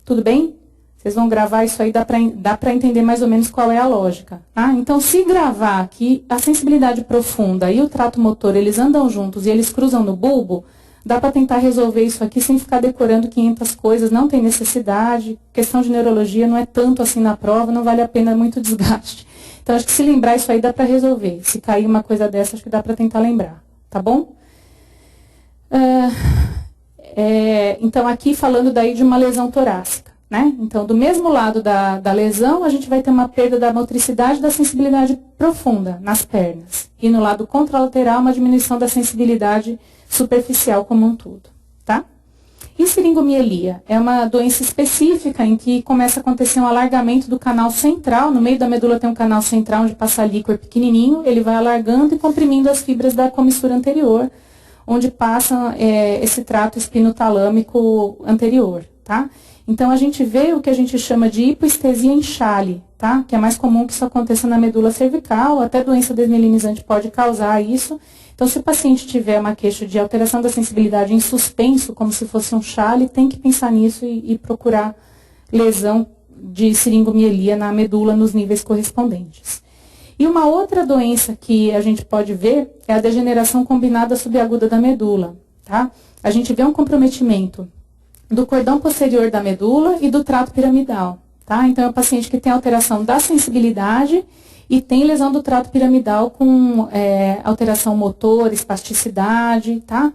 Speaker 1: Tudo bem? Vocês vão gravar isso aí, dá para entender mais ou menos qual é a lógica. Tá? Então, se gravar que a sensibilidade profunda e o trato motor, eles andam juntos e eles cruzam no bulbo, dá para tentar resolver isso aqui sem ficar decorando 500 coisas, não tem necessidade. Questão de neurologia não é tanto assim na prova, não vale a pena muito desgaste. Então, Então, acho que se lembrar isso aí dá para resolver. Se cair uma coisa dessa, acho que dá para tentar lembrar, tá bom? Então, aqui falando daí de uma lesão torácica, né? Então, do mesmo lado da lesão, a gente vai ter uma perda da motricidade e da sensibilidade profunda nas pernas. E no lado contralateral, uma diminuição da sensibilidade superficial como um todo, tá? E seringomielia é uma doença específica em que começa a acontecer um alargamento do canal central. No meio da medula tem um canal central onde passa líquor pequenininho, ele vai alargando e comprimindo as fibras da comissura anterior, onde passa esse trato espinotalâmico anterior, tá? Então, a gente vê o que a gente chama de hipoestesia em chale, tá? Que é mais comum que isso aconteça na medula cervical, até doença desmielinizante pode causar isso. Então, se o paciente tiver uma queixa de alteração da sensibilidade em suspenso, como se fosse um chale, tem que pensar nisso e procurar lesão de seringomielia na medula nos níveis correspondentes. E uma outra doença que a gente pode ver é a degeneração combinada subaguda da medula, tá? A gente vê um comprometimento do cordão posterior da medula e do trato piramidal, tá? Então, é um paciente que tem alteração da sensibilidade e tem lesão do trato piramidal com alteração motor, espasticidade, tá?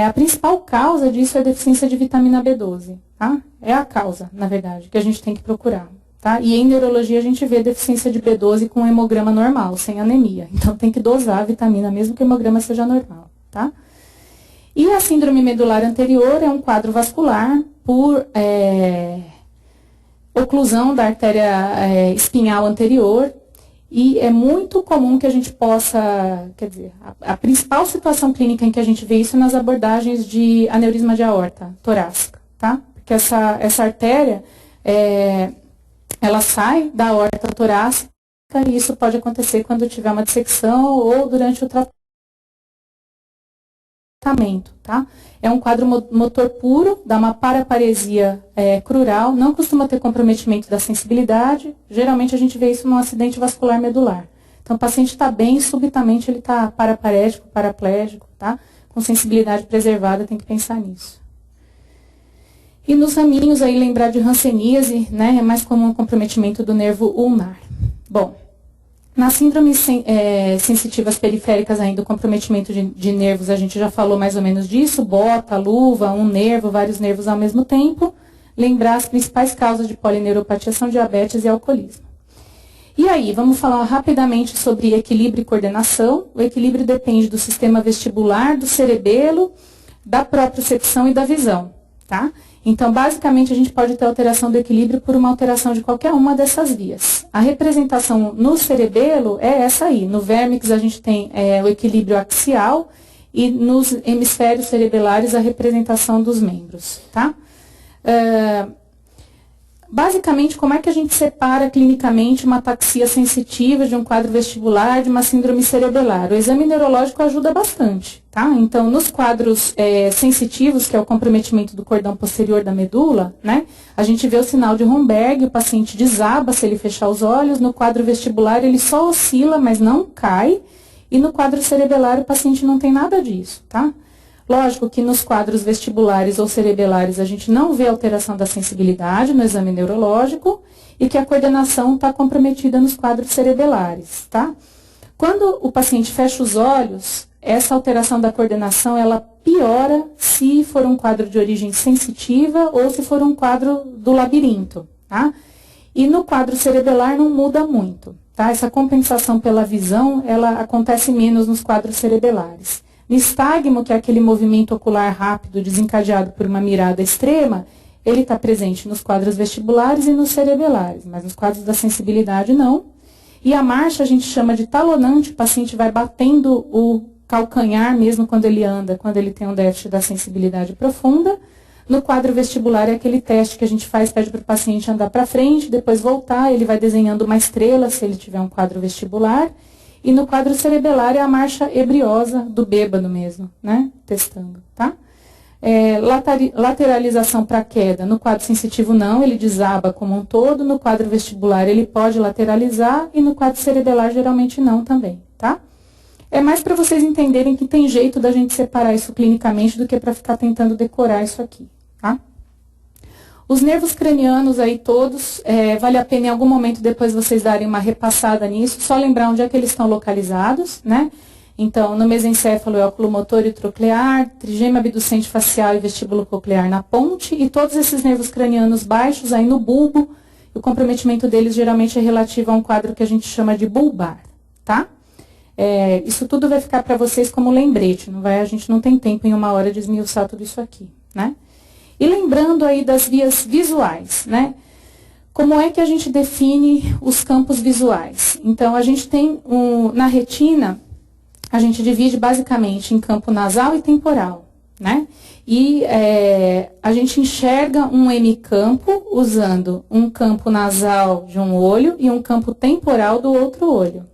Speaker 1: A principal causa disso é a deficiência de vitamina B12, tá? É a causa, na verdade, que a gente tem que procurar, tá? E em neurologia a gente vê deficiência de B12 com hemograma normal, sem anemia. Então, tem que dosar a vitamina mesmo que o hemograma seja normal, tá? E a síndrome medular anterior é um quadro vascular por oclusão da artéria espinhal anterior. E é muito comum que a gente possa, quer dizer, a principal situação clínica em que a gente vê isso é nas abordagens de aneurisma de aorta torácica, tá? Porque essa artéria, ela sai da aorta torácica e isso pode acontecer quando tiver uma dissecção ou durante o tratamento, tá? É um quadro motor puro, dá uma paraparesia crural, não costuma ter comprometimento da sensibilidade, geralmente a gente vê isso num acidente vascular medular. Então, o paciente está bem, subitamente ele está paraparético, paraplégico, tá? Com sensibilidade preservada, tem que pensar nisso. E nos raminhos aí, lembrar de hanseníase, né? É mais comum o comprometimento do nervo ulnar. Bom, nas síndromes sensitivas periféricas ainda, o comprometimento de nervos, a gente já falou mais ou menos disso, bota, luva, um nervo, vários nervos ao mesmo tempo. Lembrar as principais causas de polineuropatia são diabetes e alcoolismo. E aí, vamos falar rapidamente sobre equilíbrio e coordenação. O equilíbrio depende do sistema vestibular, do cerebelo, da propriocepção e da visão, tá? Então, basicamente, a gente pode ter alteração do equilíbrio por uma alteração de qualquer uma dessas vias. A representação no cerebelo é essa aí. No vérmix, a gente tem o equilíbrio axial e nos hemisférios cerebelares, a representação dos membros, tá? Basicamente, como é que a gente separa clinicamente uma ataxia sensitiva de um quadro vestibular, de uma síndrome cerebelar? O exame neurológico ajuda bastante, tá? Então, nos quadros sensitivos, que é o comprometimento do cordão posterior da medula, né? A gente vê o sinal de Romberg, o paciente desaba se ele fechar os olhos. No quadro vestibular, ele só oscila, mas não cai. E no quadro cerebelar, o paciente não tem nada disso, tá? Lógico que nos quadros vestibulares ou cerebelares a gente não vê alteração da sensibilidade no exame neurológico e que a coordenação está comprometida nos quadros cerebelares, tá? Quando o paciente fecha os olhos, essa alteração da coordenação, ela piora se for um quadro de origem sensitiva ou se for um quadro do labirinto, tá? E no quadro cerebelar não muda muito, tá? Essa compensação pela visão, ela acontece menos nos quadros cerebelares. Nistagmo, que é aquele movimento ocular rápido desencadeado por uma mirada extrema, ele está presente nos quadros vestibulares e nos cerebelares, mas nos quadros da sensibilidade não. E a marcha a gente chama de talonante, o paciente vai batendo o calcanhar mesmo quando ele anda, quando ele tem um déficit da sensibilidade profunda. No quadro vestibular é aquele teste que a gente faz, pede para o paciente andar para frente, depois voltar, ele vai desenhando uma estrela se ele tiver um quadro vestibular. E no quadro cerebelar é a marcha ebriosa do bêbado mesmo, né? Testando, tá? Lateralização para queda. No quadro sensitivo não, ele desaba como um todo. No quadro vestibular ele pode lateralizar e no quadro cerebelar geralmente não também, tá? É mais para vocês entenderem que tem jeito da gente separar isso clinicamente do que para ficar tentando decorar isso aqui, tá? Os nervos cranianos aí todos, vale a pena em algum momento depois vocês darem uma repassada nisso, só lembrar onde é que eles estão localizados, né? Então, no mesencéfalo é o oculomotor e o troclear, trigêmeo abducente facial e vestíbulo coclear na ponte, e todos esses nervos cranianos baixos aí no bulbo, o comprometimento deles geralmente é relativo a um quadro que a gente chama de bulbar, tá? Isso tudo vai ficar para vocês como lembrete, a gente não tem tempo em 1 hora de esmiuçar tudo isso aqui, né? E lembrando aí das vias visuais, né? Como é que a gente define os campos visuais? Então, a gente tem, na retina, a gente divide basicamente em campo nasal e temporal, né? E a gente enxerga um hemicampo usando um campo nasal de um olho e um campo temporal do outro olho,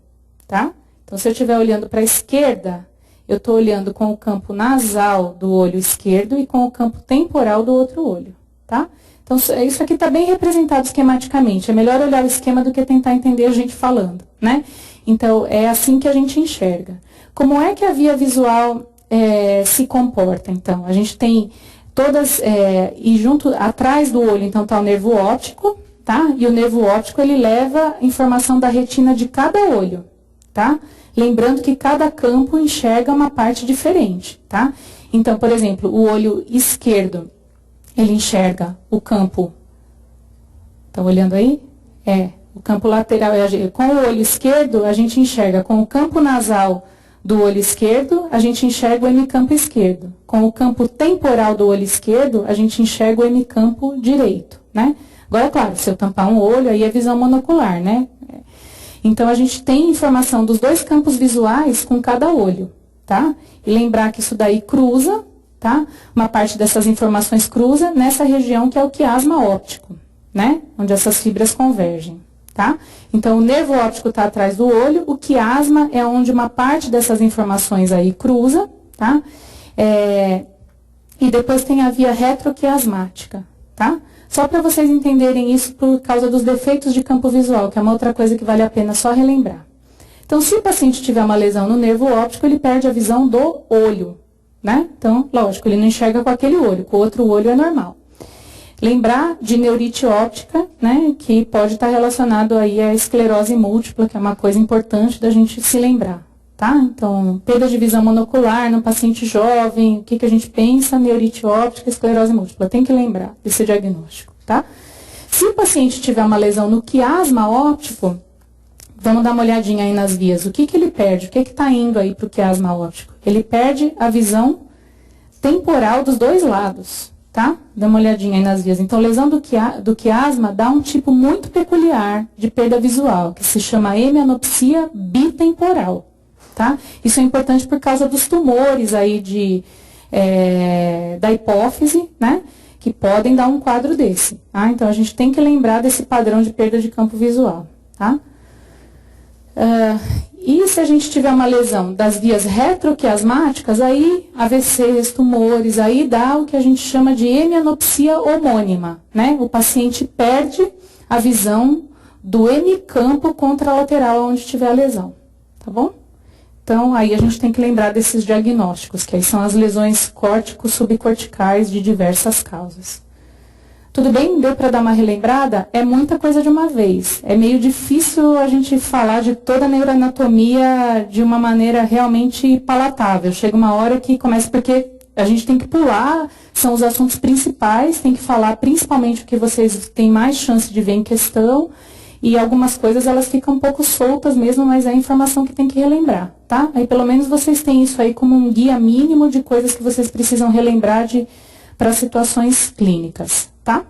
Speaker 1: tá? Então, se eu estiver olhando para a esquerda, eu estou olhando com o campo nasal do olho esquerdo e com o campo temporal do outro olho, tá? Então, isso aqui está bem representado esquematicamente. É melhor olhar o esquema do que tentar entender a gente falando, né? Então, é assim que a gente enxerga. Como é que a via visual se comporta, então? A gente tem todas, e junto, atrás do olho, então, está o nervo óptico, tá? E o nervo óptico, ele leva informação da retina de cada olho, tá? Lembrando que cada campo enxerga uma parte diferente, tá? Então, por exemplo, o olho esquerdo, ele enxerga o campo, estão olhando aí? O campo lateral, com o olho esquerdo, a gente enxerga com o campo nasal do olho esquerdo, a gente enxerga o hemicampo esquerdo. Com o campo temporal do olho esquerdo, a gente enxerga o hemicampo direito, né? Agora, claro, se eu tampar um olho, aí é visão monocular, né? Então, a gente tem informação dos dois campos visuais com cada olho, tá? E lembrar que isso daí cruza, tá? Uma parte dessas informações cruza nessa região que é o quiasma óptico, né? Onde essas fibras convergem, tá? Então, o nervo óptico está atrás do olho, o quiasma é onde uma parte dessas informações aí cruza, tá? E depois tem a via retroquiasmática, tá? Só para vocês entenderem isso por causa dos defeitos de campo visual, que é uma outra coisa que vale a pena só relembrar. Então, se o paciente tiver uma lesão no nervo óptico, ele perde a visão do olho, né? Então, lógico, ele não enxerga com aquele olho, com o outro olho é normal. Lembrar de neurite óptica, né? Que pode estar relacionado aí à esclerose múltipla, que é uma coisa importante da gente se lembrar, tá? Então, perda de visão monocular no paciente jovem, o que a gente pensa? Neurite óptica, esclerose múltipla. Tem que lembrar desse diagnóstico, tá? Se o paciente tiver uma lesão no quiasma óptico, vamos dar uma olhadinha aí nas vias. O que ele perde? O que está indo aí para o quiasma óptico? Ele perde a visão temporal dos dois lados, tá? Dá uma olhadinha aí nas vias. Então, lesão do quiasma dá um tipo muito peculiar de perda visual, que se chama hemianopsia bitemporal. Tá? Isso é importante por causa dos tumores aí da hipófise, né? Que podem dar um quadro desse. Tá? Então, a gente tem que lembrar desse padrão de perda de campo visual. Tá? E se a gente tiver uma lesão das vias retroquiasmáticas, aí AVCs, tumores, aí dá o que a gente chama de hemianopsia homônima. Né? O paciente perde a visão do hemicampo contralateral onde tiver a lesão. Tá bom? Então, aí a gente tem que lembrar desses diagnósticos, que aí são as lesões córtico-subcorticais de diversas causas. Tudo bem? Deu para dar uma relembrada? É muita coisa de uma vez. É meio difícil a gente falar de toda a neuroanatomia de uma maneira realmente palatável. Chega uma hora que começa, porque a gente tem que pular, são os assuntos principais, tem que falar principalmente o que vocês têm mais chance de ver em questão. E algumas coisas elas ficam um pouco soltas mesmo, mas é a informação que tem que relembrar, tá? Aí pelo menos vocês têm isso aí como um guia mínimo de coisas que vocês precisam relembrar para situações clínicas, tá?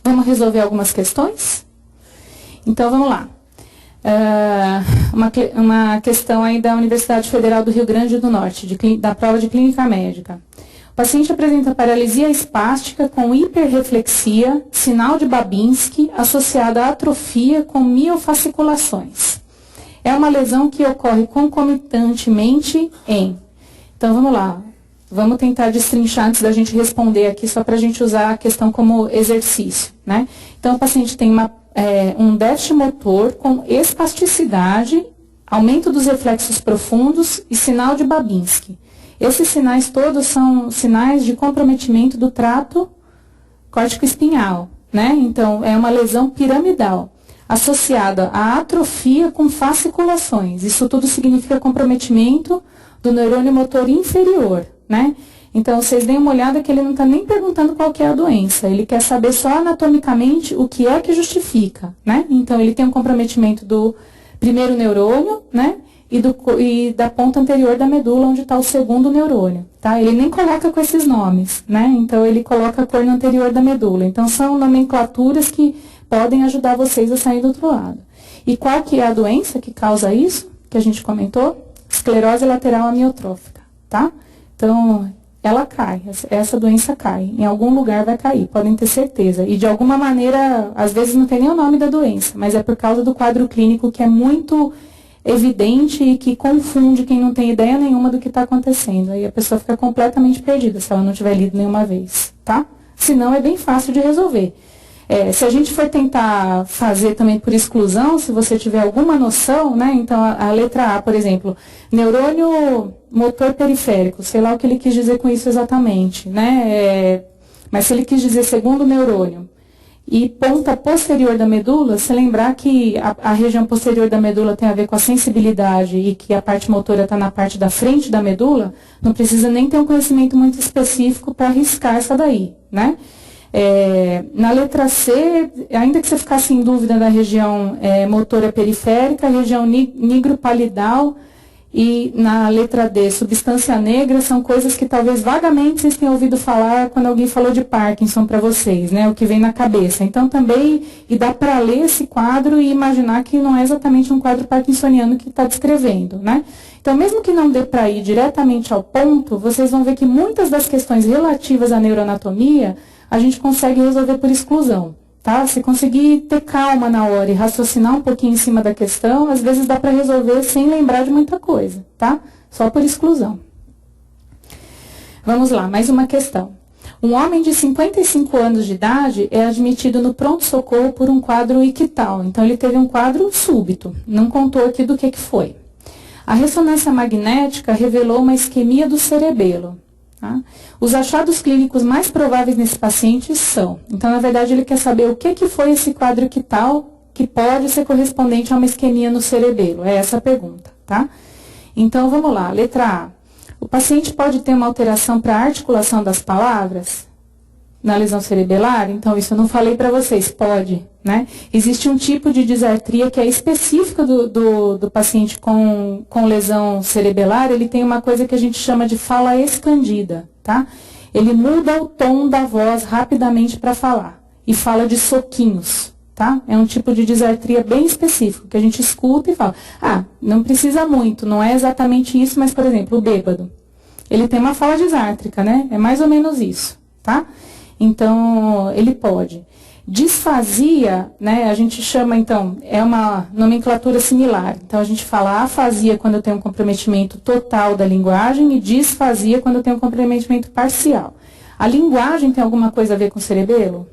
Speaker 1: Vamos resolver algumas questões? Então vamos lá. Uma questão aí da Universidade Federal do Rio Grande do Norte, da prova de clínica médica. O paciente apresenta paralisia espástica com hiperreflexia, sinal de Babinski, associada à atrofia com miofasciculações. É uma lesão que ocorre concomitantemente em... Então, vamos lá. Vamos tentar destrinchar antes da gente responder aqui, só para a gente usar a questão como exercício, né? Então, o paciente tem um déficit motor com espasticidade, aumento dos reflexos profundos e sinal de Babinski. Esses sinais todos são sinais de comprometimento do trato córtico espinhal, né? Então, é uma lesão piramidal, associada à atrofia com fasciculações. Isso tudo significa comprometimento do neurônio motor inferior, né? Então, vocês deem uma olhada que ele não está nem perguntando qual que é a doença. Ele quer saber só anatomicamente o que é que justifica, né? Então, ele tem um comprometimento do primeiro neurônio, né? E da ponta anterior da medula, onde está o segundo neurônio, tá? Ele nem coloca com esses nomes, né? Então, ele coloca a cor no anterior da medula. Então, são nomenclaturas que podem ajudar vocês a sair do outro lado. E qual que é a doença que causa isso, que a gente comentou? Esclerose lateral amiotrófica, tá? Então, ela cai, essa doença cai, em algum lugar vai cair, podem ter certeza. E de alguma maneira, às vezes não tem nem o nome da doença, mas é por causa do quadro clínico que é muito evidente e que confunde quem não tem ideia nenhuma do que está acontecendo. Aí a pessoa fica completamente perdida se ela não tiver lido nenhuma vez, tá? Senão é bem fácil de resolver. Se a gente for tentar fazer também por exclusão, se você tiver alguma noção, né? Então, a letra A, por exemplo, neurônio motor periférico, sei lá o que ele quis dizer com isso exatamente, né? Mas se ele quis dizer segundo neurônio e ponta posterior da medula, se lembrar que a região posterior da medula tem a ver com a sensibilidade e que a parte motora está na parte da frente da medula, não precisa nem ter um conhecimento muito específico para arriscar essa daí, né? Na letra C, ainda que você ficasse em dúvida da região motora periférica, a região nigropalidal e na letra D, substância negra, são coisas que talvez vagamente vocês tenham ouvido falar quando alguém falou de Parkinson para vocês, né? O que vem na cabeça. Então também, e dá para ler esse quadro e imaginar que não é exatamente um quadro parkinsoniano que está descrevendo, né? Então, mesmo que não dê para ir diretamente ao ponto, vocês vão ver que muitas das questões relativas à neuroanatomia a gente consegue resolver por exclusão, tá? Se conseguir ter calma na hora e raciocinar um pouquinho em cima da questão, às vezes dá para resolver sem lembrar de muita coisa, tá? Só por exclusão. Vamos lá, mais uma questão. Um homem de 55 anos de idade é admitido no pronto-socorro por um quadro ictal. Então, ele teve um quadro súbito. Não contou aqui do que foi. A ressonância magnética revelou uma isquemia do cerebelo. Tá? Os achados clínicos mais prováveis nesse paciente são... Então, na verdade, ele quer saber o que foi esse quadro ictal que pode ser correspondente a uma isquemia no cerebelo. É essa a pergunta, tá? Então, vamos lá. Letra A. O paciente pode ter uma alteração para a articulação das palavras na lesão cerebelar? Então, isso eu não falei para vocês. Pode, né? Existe um tipo de disartria que é específica do paciente com lesão cerebelar. Ele tem uma coisa que a gente chama de fala escandida, tá? Ele muda o tom da voz rapidamente para falar e fala de soquinhos, tá? É um tipo de disartria bem específico que a gente escuta e fala, não precisa muito, não é exatamente isso, mas, por exemplo, o bêbado. Ele tem uma fala disártrica, né? É mais ou menos isso, tá? Então, ele pode. Disfasia, né, a gente chama, então, é uma nomenclatura similar. Então, a gente fala afasia quando eu tenho um comprometimento total da linguagem e disfasia quando eu tenho um comprometimento parcial. A linguagem tem alguma coisa a ver com o cerebelo?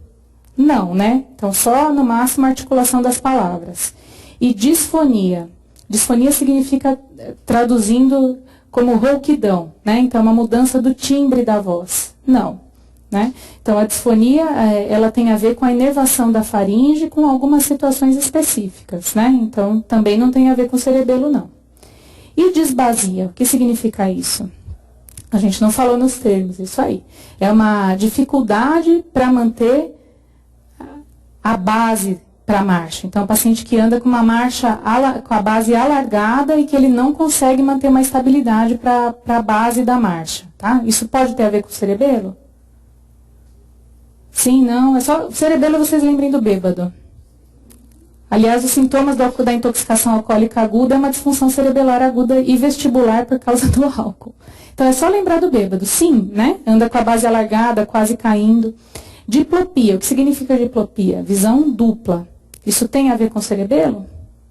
Speaker 1: Não, né? Então, só no máximo a articulação das palavras. E disfonia. Disfonia significa, traduzindo como rouquidão, né? Então, uma mudança do timbre da voz. Não. Né? Então, a disfonia, ela tem a ver com a inervação da faringe com algumas situações específicas, né? Então, também não tem a ver com o cerebelo, não. E disbasia, o que significa isso? A gente não falou nos termos, isso aí. É uma dificuldade para manter a base para a marcha. Então, o paciente que anda com uma marcha, com a base alargada e que ele não consegue manter uma estabilidade para a base da marcha, tá? Isso pode ter a ver com o cerebelo? Sim, não, é só o cerebelo, vocês lembrem do bêbado. Aliás, os sintomas da intoxicação alcoólica aguda é uma disfunção cerebelar aguda e vestibular por causa do álcool. Então, é só lembrar do bêbado. Sim, né? Anda com a base alargada, quase caindo. Diplopia, o que significa diplopia? Visão dupla. Isso tem a ver com o cerebelo?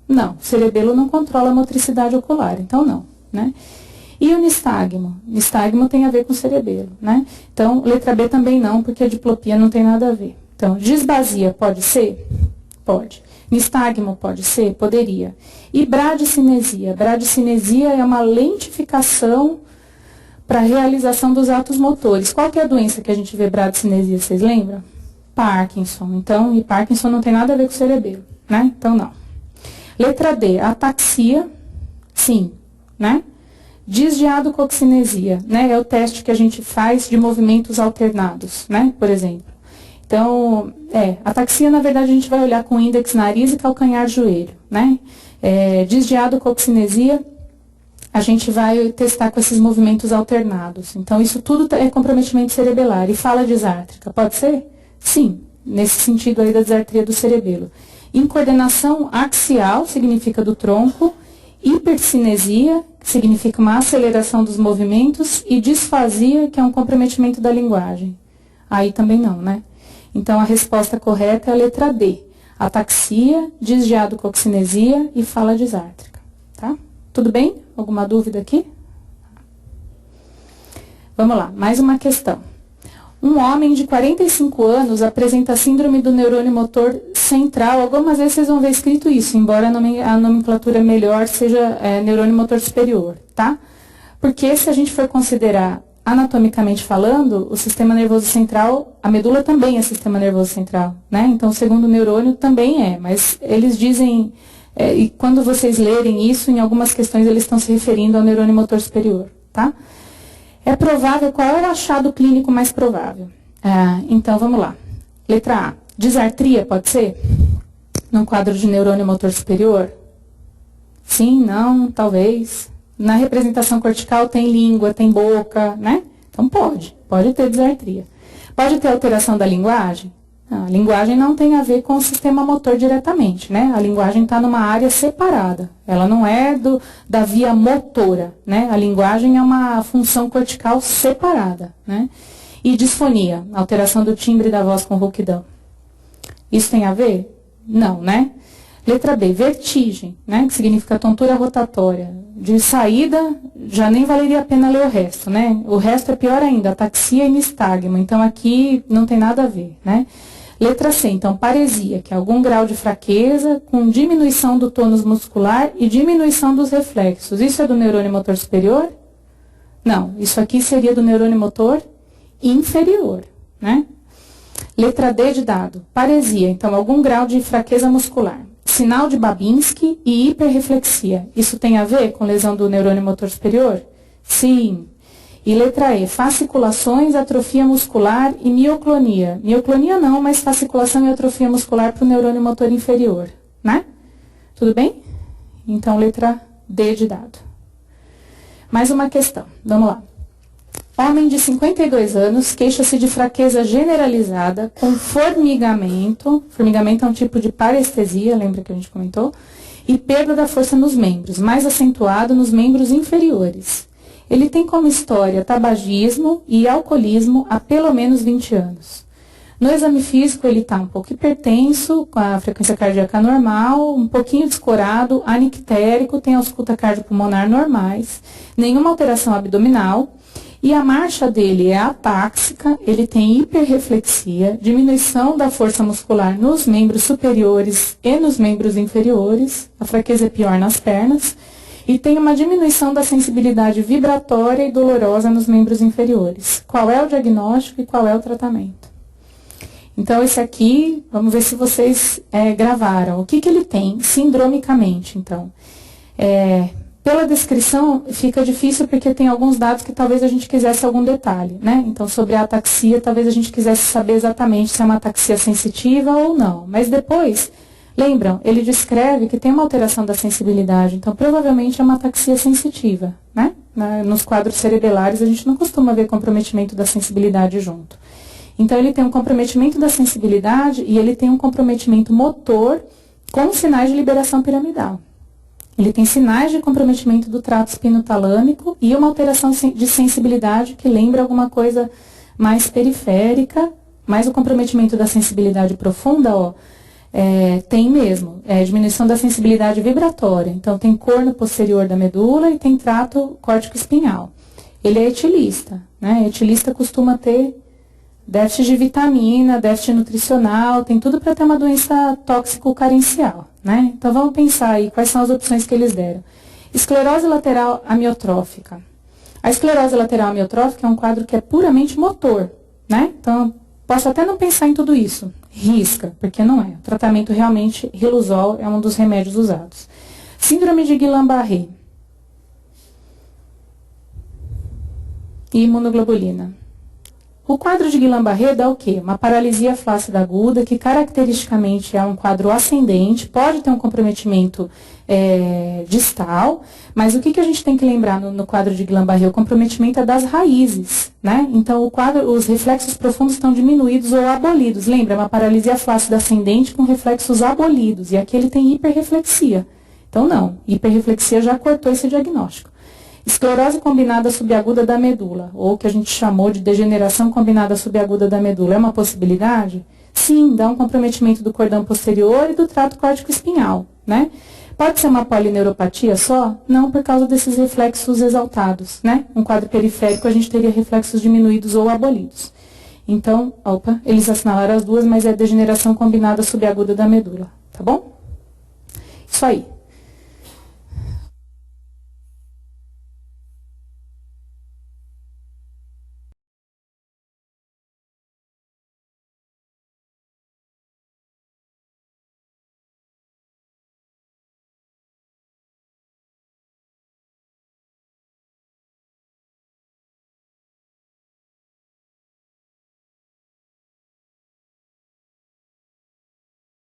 Speaker 1: Não, o cerebelo não controla a motricidade ocular, então não, né? E o nistagmo? Nistagmo tem a ver com o cerebelo, né? Então, letra B também não, porque a diplopia não tem nada a ver. Então, disbasia pode ser? Pode. Nistagmo pode ser? Poderia. E bradicinesia? Bradicinesia é uma lentificação para a realização dos atos motores. Qual que é a doença que a gente vê bradicinesia, vocês lembram? Parkinson. Então, e Parkinson não tem nada a ver com o cerebelo, né? Então, não. Letra D, ataxia, sim, né? Disgeadococinesia, né? É o teste que a gente faz de movimentos alternados, né? Por exemplo. Então, ataxia, na verdade, a gente vai olhar com índex nariz e calcanhar joelho, né? Disgeadococinesia, a gente vai testar com esses movimentos alternados. Então, isso tudo é comprometimento cerebelar. E fala disártrica, pode ser? Sim, nesse sentido aí da disartria do cerebelo. Incoordenação axial, significa do tronco. Hipercinesia, que significa uma aceleração dos movimentos. E disfasia, que é um comprometimento da linguagem. Aí também não, né? Então, a resposta correta é a letra D. Ataxia, disgeadococinesia e fala disártrica, tá? Tudo bem? Alguma dúvida aqui? Vamos lá, mais uma questão. Um homem de 45 anos apresenta síndrome do neurônio motor central. Algumas vezes vocês vão ver escrito isso, embora a nomenclatura melhor seja neurônio motor superior, tá? Porque se a gente for considerar anatomicamente falando, o sistema nervoso central, a medula também é sistema nervoso central, né? Então, o segundo neurônio também é, mas eles dizem, e quando vocês lerem isso, em algumas questões eles estão se referindo ao neurônio motor superior, tá? É provável, qual é o achado clínico mais provável? Então, vamos lá. Letra A, disartria, pode ser? Num quadro de neurônio motor superior? Sim, não, talvez. Na representação cortical tem língua, tem boca, né? Então pode ter disartria. Pode ter alteração da linguagem? A linguagem não tem a ver com o sistema motor diretamente, né? A linguagem está numa área separada. Ela não é da via motora, né? A linguagem é uma função cortical separada, né? E disfonia, alteração do timbre da voz com rouquidão. Isso tem a ver? Não, né? Letra B, vertigem, né? Que significa tontura rotatória. De saída, já nem valeria a pena ler o resto, né? O resto é pior ainda, ataxia e nistagmo. Então, aqui não tem nada a ver, né? Letra C, então, paresia, que é algum grau de fraqueza com diminuição do tônus muscular e diminuição dos reflexos. Isso é do neurônio motor superior? Não, isso aqui seria do neurônio motor inferior, né? Letra D de dado, paresia, então, algum grau de fraqueza muscular. Sinal de Babinski e hiperreflexia. Isso tem a ver com lesão do neurônio motor superior? Sim. E letra E, fasciculações, atrofia muscular e mioclonia. Mioclonia não, mas fasciculação e atrofia muscular para o neurônio motor inferior, né? Tudo bem? Então, letra D de dado. Mais uma questão, vamos lá. Homem de 52 anos queixa-se de fraqueza generalizada com formigamento. Formigamento é um tipo de parestesia, lembra que a gente comentou? E perda da força nos membros, mais acentuado nos membros inferiores. Ele tem como história tabagismo e alcoolismo há pelo menos 20 anos. No exame físico ele está um pouco hipertenso, com a frequência cardíaca normal, um pouquinho descorado, anictérico, tem ausculta cardiopulmonar normais, nenhuma alteração abdominal. E a marcha dele é atáxica, ele tem hiperreflexia, diminuição da força muscular nos membros superiores e nos membros inferiores, a fraqueza é pior nas pernas, e tem uma diminuição da sensibilidade vibratória e dolorosa nos membros inferiores. Qual é o diagnóstico e qual é o tratamento? Então, esse aqui, vamos ver se vocês gravaram. O que ele tem sindromicamente, então? Pela descrição, fica difícil porque tem alguns dados que talvez a gente quisesse algum detalhe, né? Então, sobre a ataxia, talvez a gente quisesse saber exatamente se é uma ataxia sensitiva ou não. Mas depois, lembram, ele descreve que tem uma alteração da sensibilidade, então provavelmente é uma ataxia sensitiva, né? Nos quadros cerebelares, a gente não costuma ver comprometimento da sensibilidade junto. Então, ele tem um comprometimento da sensibilidade e ele tem um comprometimento motor com sinais de liberação piramidal. Ele tem sinais de comprometimento do trato espinotalâmico e uma alteração de sensibilidade que lembra alguma coisa mais periférica, mas o comprometimento da sensibilidade profunda, tem mesmo, diminuição da sensibilidade vibratória. Então, tem corno posterior da medula e tem trato córtico-espinhal. Ele é etilista, né? Etilista costuma ter déficit de vitamina, déficit nutricional, tem tudo para ter uma doença tóxico-carencial, né? Então, vamos pensar aí quais são as opções que eles deram. Esclerose lateral amiotrófica. A esclerose lateral amiotrófica é um quadro que é puramente motor, né? Então, Posso até não pensar em tudo isso. Risca, porque não é. O tratamento realmente, Riluzol é um dos remédios usados. Síndrome de Guillain-Barré. E imunoglobulina. O quadro de Guillain-Barré dá o quê? Uma paralisia flácida aguda, que caracteristicamente é um quadro ascendente, pode ter um comprometimento distal, mas o que a gente tem que lembrar no quadro de Guillain-Barré? O comprometimento é das raízes, né? Então, os reflexos profundos estão diminuídos ou abolidos. Lembra? É uma paralisia flácida ascendente com reflexos abolidos, e aqui ele tem hiperreflexia. Então, não, hiperreflexia já cortou esse diagnóstico. Esclerose combinada subaguda da medula, ou que a gente chamou de degeneração combinada subaguda da medula, é uma possibilidade? Sim, dá um comprometimento do cordão posterior e do trato córtico-espinhal, né? Pode ser uma polineuropatia só? Não, por causa desses reflexos exaltados, né? Um quadro periférico a gente teria reflexos diminuídos ou abolidos. Então, eles assinalaram as duas, mas é degeneração combinada subaguda da medula, tá bom? Isso aí.